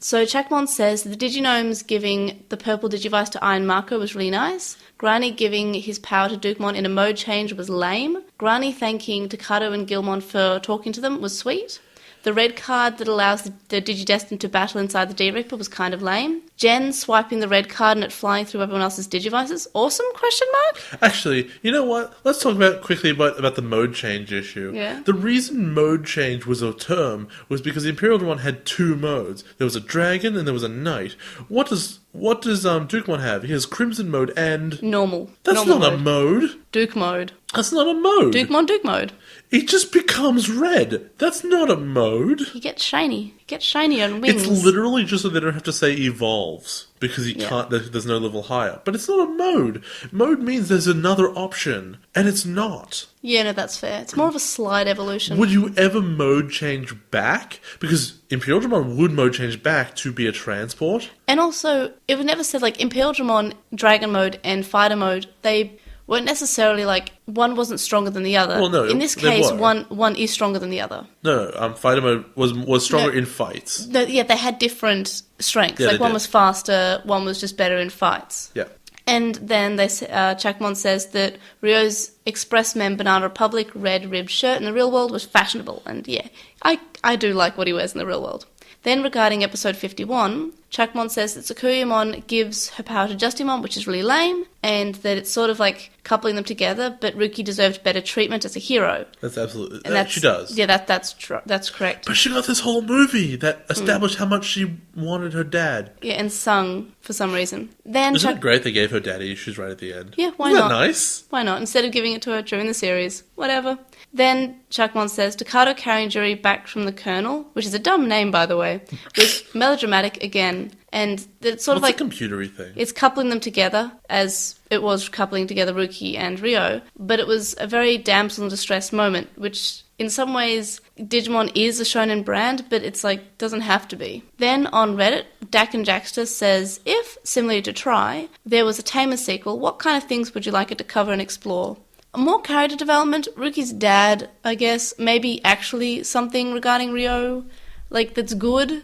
So Chuckmon says the Diginomes giving the purple Digivice to Iron Marco was really nice. Granny giving his power to Dukemon in a mode change was lame. Granny thanking Takado and Gilmon for talking to them was sweet. The red card that allows the Digidestined to battle inside the D-Reaper was kind of lame. Jen swiping the red card and it flying through everyone else's Digivices. Awesome, question mark? Actually, you know what? Let's talk quickly about the mode change issue. Yeah. The reason mode change was a term was because the Imperial Digimon had two modes. There was a dragon and there was a knight. What does Dukemon have? He has Crimson mode and... Normal. That's Normal not a mode. Duke mode. That's not a mode. Dukemon Duke mode. He just becomes red. That's not a mode. He gets shiny. He gets shiny on wings. It's literally just so they don't have to say evolves, because he can't. There's no level higher. But it's not a mode. Mode means there's another option, and it's not. Yeah, no, that's fair. It's more of a slide evolution. Would you ever mode change back? Because Imperial Digimon would mode change back to be a transport. And also, it was never said, like, Imperial Digimon, Dragon mode, and Fighter mode, they weren't necessarily like one wasn't stronger than the other. Well, no, in this they case, were. one is stronger than the other. No, fighter mode was stronger in fights. No, yeah, they had different strengths. Yeah, like they one did. was faster, one was just better in fights. Yeah. And then Chakmon says that Ryo's Expressman Banana Republic red ribbed shirt in the real world was fashionable. And yeah, I do like what he wears in the real world. Then regarding episode 51, Chakmon says that Tsukuyamon gives her power to Justimon, which is really lame, and that it's sort of like coupling them together, but Ruki deserved better treatment as a hero. That's absolutely... And she does. Yeah, that's correct. But she got this whole movie that established how much she wanted her dad. Yeah, and sung for some reason. Then Isn't it great they gave her daddy issues right at the end? Yeah, why Isn't not? that nice? Why not? Instead of giving it to her during the series. Whatever. Then Chakmon says, Takato carrying Juri back from the Colonel, which is a dumb name, by the way, was melodramatic again. And it's sort of like... a computery thing. It's coupling them together, as it was coupling together Ruki and Ryo. But it was a very damsel in distress moment, which in some ways Digimon is a shonen brand, but it's like, doesn't have to be. Then on Reddit, Dak and Jackster says, if, similarly to Try, there was a Tamers sequel, what kind of things would you like it to cover and explore? More character development, Ruki's dad, I guess, maybe actually something regarding Ryo, like, that's good.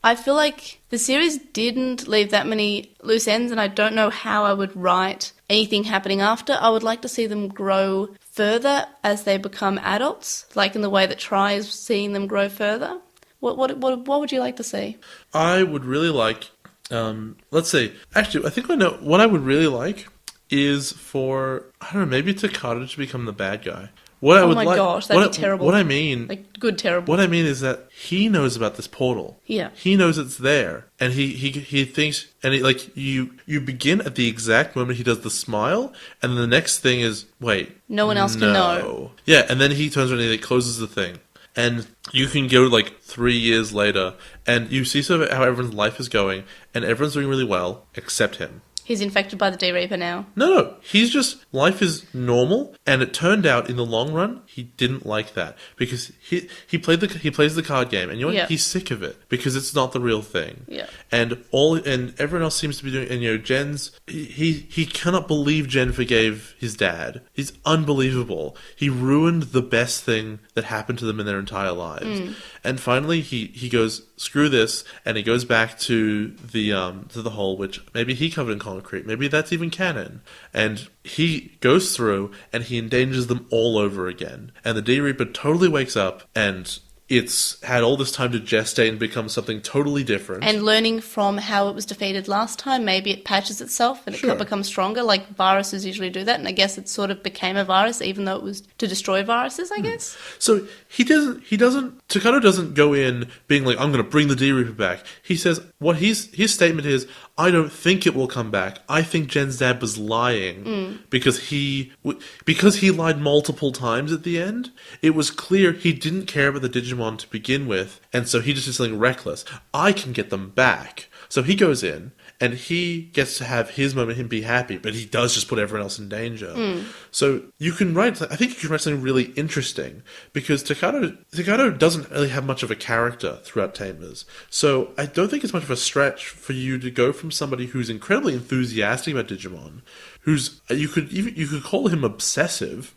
I feel like the series didn't leave that many loose ends, and I don't know how I would write anything happening after. I would like to see them grow further as they become adults, like in the way that Try is seeing them grow further. What would you like to see? I would really like... let's see. Actually, I think I know what I would really like is for, I don't know, maybe Takato to become the bad guy. Oh my gosh, that'd be terrible. What I mean... Like, good terrible. What I mean is that he knows about this portal. Yeah. He knows it's there. And he thinks... And you begin at the exact moment he does the smile, and then the next thing is, wait... No one else can know. Yeah, and then he turns around and he closes the thing. And you can go, 3 years later, and you see sort of how everyone's life is going, and everyone's doing really well, except him. He's infected by the D-Reaper now. No. He's just... Life is normal, and it turned out, in the long run, he didn't like that. Because he plays the card game, and you know what? Yeah. He's sick of it. Because it's not the real thing. Yeah. And everyone else seems to be doing... And, Jen's... He cannot believe Jen forgave his dad. He's unbelievable. He ruined the best thing that happened to them in their entire lives. And finally, he goes, screw this, and he goes back to the hole, which maybe he covered in concrete. Maybe that's even canon. And he goes through, and he endangers them all over again. And the D-Reaper totally wakes up, and it's had all this time to gestate and become something totally different. And learning from how it was defeated last time, maybe it patches itself and it becomes stronger, like viruses usually do that. And I guess it sort of became a virus, even though it was to destroy viruses, I guess. So Takato doesn't go in being like, I'm going to bring the D-Reaper back. He says, his statement is, I don't think it will come back. I think Jen's dad was lying because he lied multiple times at the end. It was clear he didn't care about the Digimon to begin with, and so he just did something reckless. I can get them back. So he goes in, and he gets to have his moment, him be happy, but he does just put everyone else in danger. So I think you can write something really interesting, because Takato doesn't really have much of a character throughout Tamers. So I don't think it's much of a stretch for you to go from somebody who's incredibly enthusiastic about Digimon, you could call him obsessive,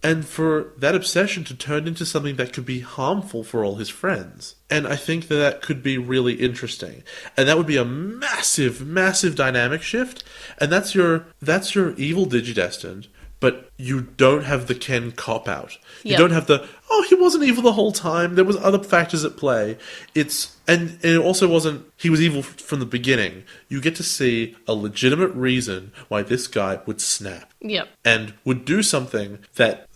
and for that obsession to turn into something that could be harmful for all his friends. And I think that could be really interesting, and that would be a massive, massive dynamic shift. And that's your evil Digidestined, but you don't have the Ken cop out. You don't have the, he wasn't evil the whole time. There was other factors at play. And it also wasn't, he was evil from the beginning. You get to see a legitimate reason why this guy would snap. And would do something that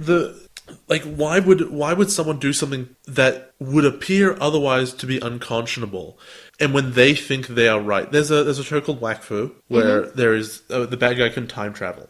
why would someone do something that would appear otherwise to be unconscionable? And when they think they are right, there's a show called Wakfu where there is the bad guy can time travel.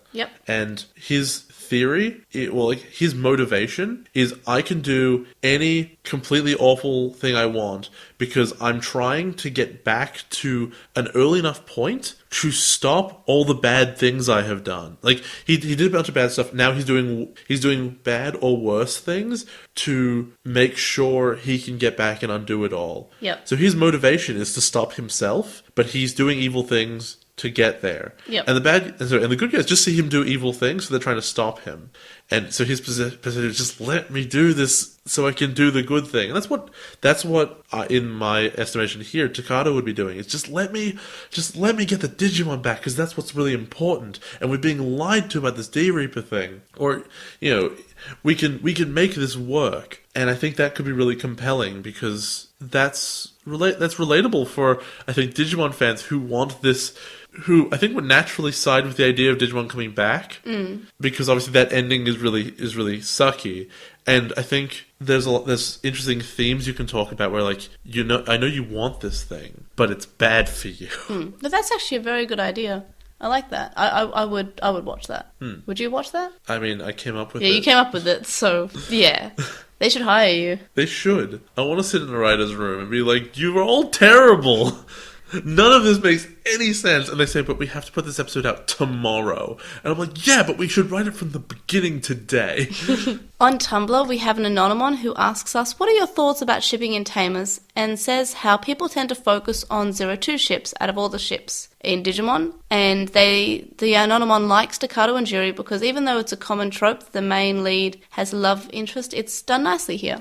And his theory, his motivation is, I can do any completely awful thing I want because I'm trying to get back to an early enough point to stop all the bad things I have done. Like, he did a bunch of bad stuff. Now he's doing bad or worse things to make sure he can get back and undo it all. So his motivation is to stop himself, but he's doing evil things to get there. Yep. And the good guys just see him do evil things, so they're trying to stop him. And so his position is just let me do this so I can do the good thing. And that's what in my estimation here, Takato would be doing. It's just let me get the Digimon back, because that's what's really important. And we're being lied to about this D-Reaper thing. Or, we can make this work. And I think that could be really compelling, because that's relatable for, I think, Digimon fans who want this, who I think would naturally side with the idea of Digimon coming back, because obviously that ending is really sucky. And I think there's interesting themes you can talk about where, like, I know you want this thing, but it's bad for you. No, that's actually a very good idea. I like that. I would watch that. Would you watch that? I mean, I came up with it. Yeah, you came up with it, so yeah. They should hire you. They should. I want to sit in the writer's room and be like, you are all terrible. None of this makes any sense. And they say, but we have to put this episode out tomorrow. And I'm like, yeah, but we should write it from the beginning today. On Tumblr, we have an Anonymon who asks us, what are your thoughts about shipping in Tamers? And says how people tend to focus on 02 ships out of all the ships in Digimon. And the Anonymon likes Takato and Juri because even though it's a common trope that the main lead has a love interest, it's done nicely here.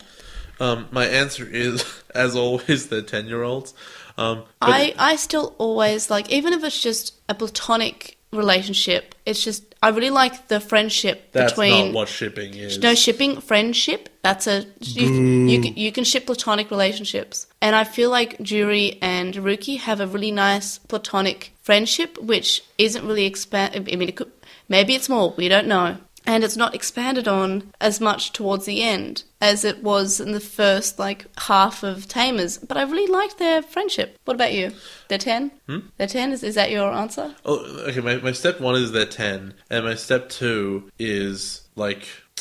My answer is, as always, they're 10-year-olds. I still always like, even if it's just a platonic relationship, it's just, I really like the friendship between... That's not what shipping is. No, shipping, friendship, that's you can ship platonic relationships. And I feel like Juri and Ruki have a really nice platonic friendship, which isn't really maybe it's more, we don't know. And it's not expanded on as much towards the end as it was in the first, half of Tamers. But I really liked their friendship. What about you? They're 10? They're 10? Is that your answer? Oh, okay, my step 1 is they're 10. And my step 2 is, I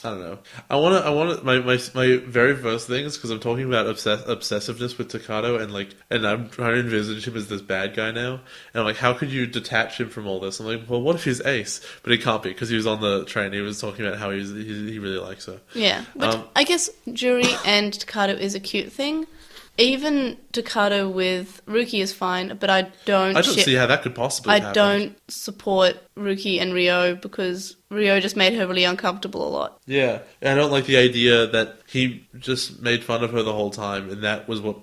don't know. I want to, my very first thing is because I'm talking about obsessiveness with Takato and I'm trying to envisage him as this bad guy now. And I'm like, how could you detach him from all this? I'm like, well, what if he's Ace? But he can't be because he was on the train. He was talking about how he really likes her. Yeah, but I guess Juri and Takato is a cute thing. Even Takato with Ruki is fine, but I don't see how that could possibly happen. I don't support Ruki and Ryo because Ryo just made her really uncomfortable a lot. Yeah, and I don't like the idea that he just made fun of her the whole time, and that was what...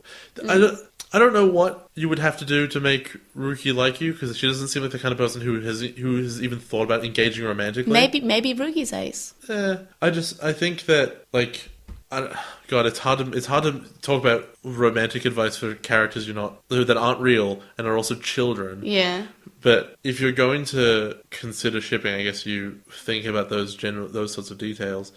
I don't know what you would have to do to make Ruki like you, because she doesn't seem like the kind of person who has even thought about engaging romantically. Maybe Ruki's Ace. I think that, God, it's hard to talk about romantic advice for characters that aren't real and are also children. Yeah. But if you're going to consider shipping, I guess you think about those sorts of details.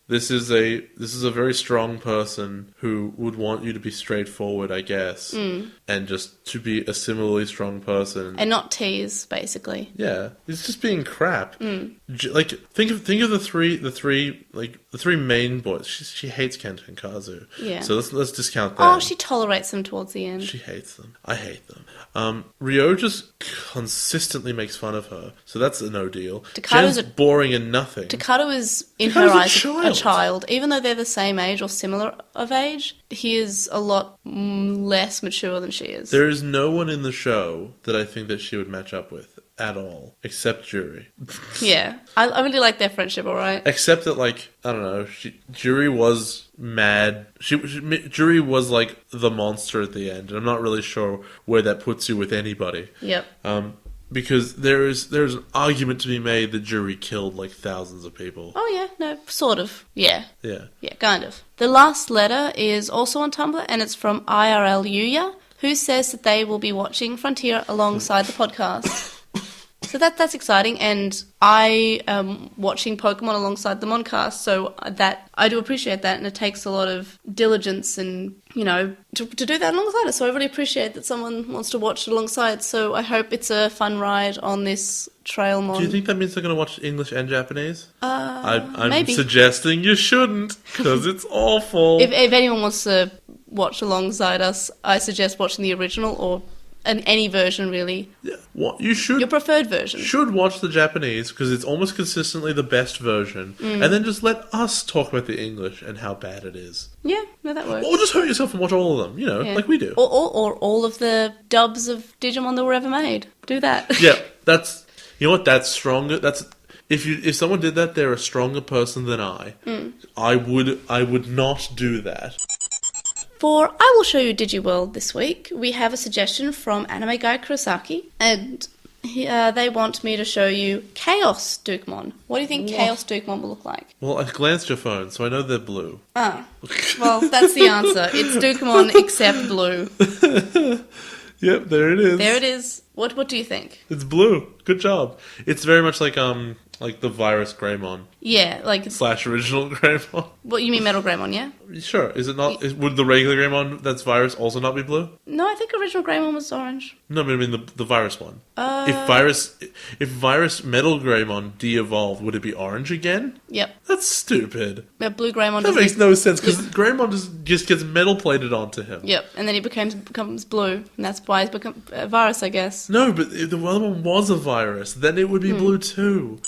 This is a very strong person who would want you to be straightforward, I guess, and just to be a similarly strong person and not tease, basically. Yeah, it's just being crap. Think of the three main boys. She hates Kento and Kazu. Yeah. So let's discount that. Oh, she tolerates them towards the end. She hates them. I hate them. Ryo just consistently makes fun of her, so that's a no deal. Jen's boring and nothing. Takato is, in her eyes, a child. Even though they're the same age or similar of age, he is a lot less mature than she is. There is no one in the show that I think that she would match up with at all, except Juri. Yeah. I really like their friendship, alright? Except that, I don't know, Juri was mad. Juri was, the monster at the end, and I'm not really sure where that puts you with anybody. Yep. Because there's an argument to be made that Juri killed, thousands of people. Oh, yeah. No, sort of. Yeah. Yeah. Yeah, kind of. The last letter is also on Tumblr, and it's from IRL Yuya, who says that they will be watching Frontier alongside the podcast. So that's exciting, and I am watching Pokemon alongside the Moncast, so that I do appreciate that, and it takes a lot of diligence and, to do that alongside us. So I really appreciate that someone wants to watch it alongside, so I hope it's a fun ride on this Trailmon. Do you think that means they're going to watch English and Japanese? I'm maybe. Suggesting you shouldn't, because it's awful. If anyone wants to watch alongside us, I suggest watching the original or any version, really. Yeah. What you should Your preferred version. should watch the Japanese because it's almost consistently the best version, and then just let us talk about the English and how bad it is. Yeah, no, that works. Or just hurt yourself and watch all of them, Yeah. like we do. Or all of the dubs of Digimon that were ever made. Do that. Yeah, that's that's stronger. That's if someone did that, they're a stronger person than I. I would not do that. For I Will Show You Digi-World this week, we have a suggestion from Anime Guy Kurosaki, and they want me to show you Chaos Dukemon. What do you think Chaos Dukemon will look like? Well, I glanced your phone, so I know they're blue. Ah, well, that's the answer. It's Dukemon except blue. Yep, there it is. There it is. What do you think? It's blue. Good job. It's very much like the virus Greymon Yeah, like / original Greymon. what you mean, Metal Greymon? Yeah. Sure. Is it not? Would the regular Greymon that's virus also not be blue? No, I think original Greymon was orange. No, but I mean the virus one. If virus Metal Greymon de-evolved, would it be orange again? Yep. That's stupid. But blue Greymon. That makes no sense because Greymon just gets metal plated onto him. Yep, and then he becomes blue, and that's why he's become a virus, I guess. No, but if the other one was a virus, then it would be blue too.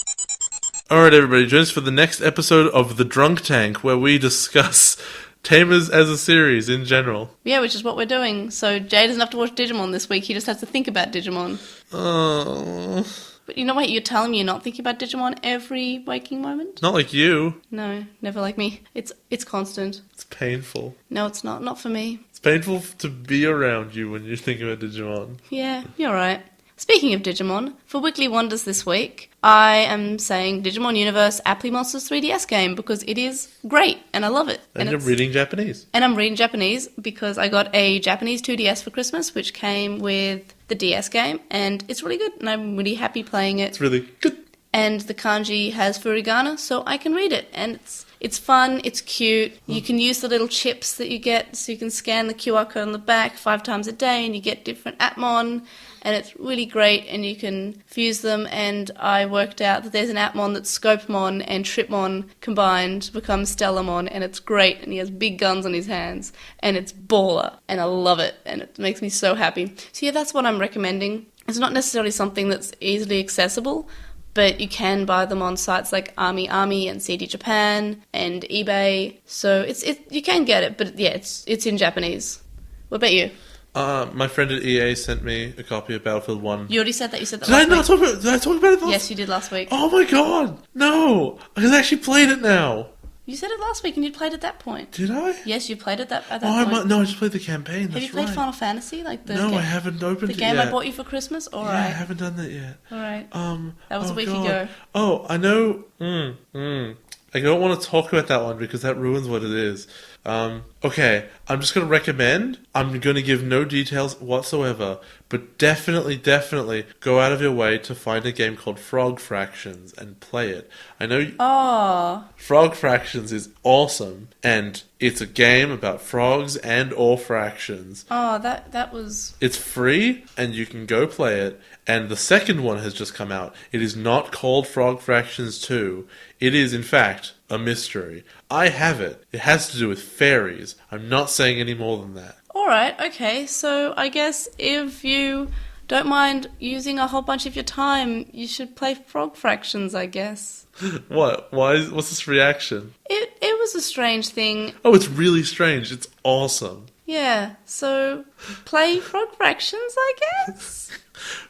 Alright everybody, join us for the next episode of The Drunk Tank, where we discuss Tamers as a series in general. Yeah, which is what we're doing. So Jay doesn't have to watch Digimon this week, he just has to think about Digimon. Oh, But you know what, you're telling me you're not thinking about Digimon every waking moment? not like you. No, never like me. It's constant. It's painful. No, it's not for me. It's painful to be around you when you think about Digimon. Yeah, you're right. Speaking of Digimon, for Weekly Wonders this week, I am saying Digimon Universe Aptly Monsters 3DS game because it is great and I love it. And you're reading Japanese. And I'm reading Japanese because I got a Japanese 2DS for Christmas, which came with the DS game, and it's really good, and I'm really happy playing it. It's really good. And the kanji has furigana, so I can read it, and it's fun, it's cute. You can use the little chips that you get, so you can scan the QR code on the back 5 times a day, and you get different Atmon, and it's really great, and you can fuse them, and I worked out that there's an Atmon that's Scopemon and Tripmon combined to become Stellamon, and it's great, and he has big guns on his hands, and it's baller, and I love it, and it makes me so happy. So yeah, that's what I'm recommending. It's not necessarily something that's easily accessible, but you can buy them on sites like Army and CD Japan and eBay. So you can get it, but yeah, it's in Japanese. What about you? My friend at EA sent me a copy of Battlefield 1. You already said that. You said that Did I last not week. talk about? Did I talk about it last? Yes, you did last week. Oh my god, no! Because I actually played it now. You said it last week, and you played at that point. Did I? Yes, you played at that point. I just played the campaign. Have you played Final Fantasy? Like the No, game, I haven't opened the it game yet. I bought you for Christmas. All Yeah, right. I haven't done that yet. All right. That was oh a week God. ago. Oh, I know. I don't want to talk about that one because that ruins what it is. Okay, I'm just going to recommend. I'm going to give no details whatsoever, but definitely go out of your way to find a game called Frog Fractions and play it. I know Frog Fractions is awesome, and it's a game about frogs and or fractions. Oh, that was... It's free, and you can go play it. And the second one has just come out. It is not called Frog Fractions 2. It is, in fact, a mystery. I have it. It has to do with fairies. I'm not saying any more than that. Alright, okay, so I guess if you don't mind using a whole bunch of your time, you should play Frog Fractions, I guess. What? What's this reaction? It was a strange thing. Oh, it's really strange. It's awesome. Yeah, so play Frog Fractions, I guess?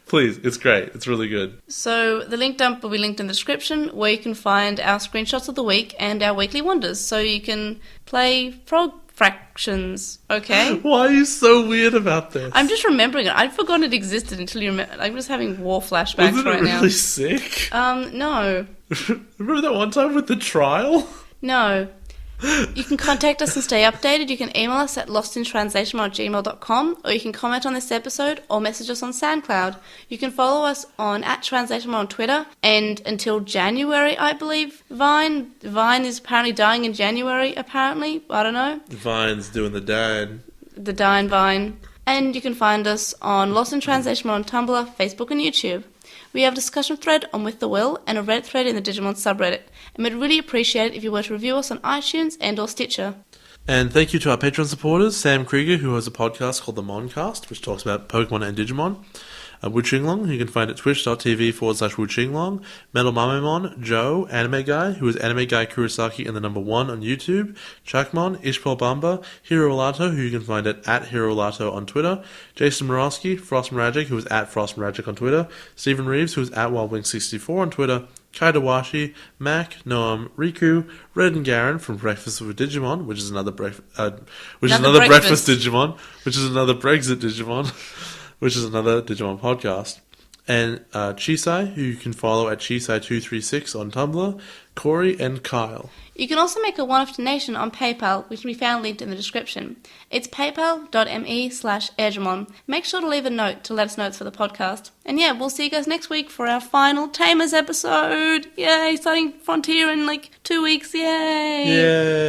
Please, it's great. It's really good. So the link dump will be linked in the description, where you can find our screenshots of the week and our weekly wonders, so you can play Frog Fractions, okay? Why are you so weird about this? I'm just remembering it. I'd forgotten it existed until you remember. I'm just having war flashbacks Wasn't right it now. really sick? No. Remember that one time with the trial? No. You can contact us and stay updated. You can email us at LostinTranslationmon@gmail.com, or you can comment on this episode or message us on SoundCloud. You can follow us on @TranslationMon on Twitter, and until January, I believe, Vine. Vine is apparently dying in January, apparently. I don't know. Vine's doing the dine. The dying Vine. And you can find us on LostinTranslationMon on Tumblr, Facebook, and YouTube. We have a discussion thread on With the Will and a Reddit thread in the Digimon subreddit, and we'd really appreciate it if you were to review us on iTunes and or Stitcher. And thank you to our Patreon supporters, Sam Krieger, who has a podcast called The Moncast, which talks about Pokemon and Digimon. Wu Chinglong, who you can find at twitch.tv/Wu Chinglong. Metal Mamemon, Joe, Anime Guy, who is Anime Guy Kurosaki and the number 1 on YouTube. Chakmon, Ishpal Bamba, Hiro Lato, who you can find at Hiro Lato on Twitter. Jason Morosky, Frost Maragic, who is at Frost Maragic on Twitter. Stephen Reeves, who is at WildWing64 on Twitter. Kaidawashi, Mac, Noam, Riku, Red and Garen from Breakfast with Digimon, which is another breakfast Digimon, which is another Brexit Digimon, which is another Digimon podcast, and Chisai, who you can follow at Chisai236 on Tumblr, Corey, and Kyle. You can also make a one-off donation on PayPal, which can be found linked in the description. It's paypal.me/Edgemon. Make sure to leave a note to let us know it's for the podcast. And yeah, we'll see you guys next week for our final Tamers episode. Yay, starting Frontier in 2 weeks. Yay! Yay!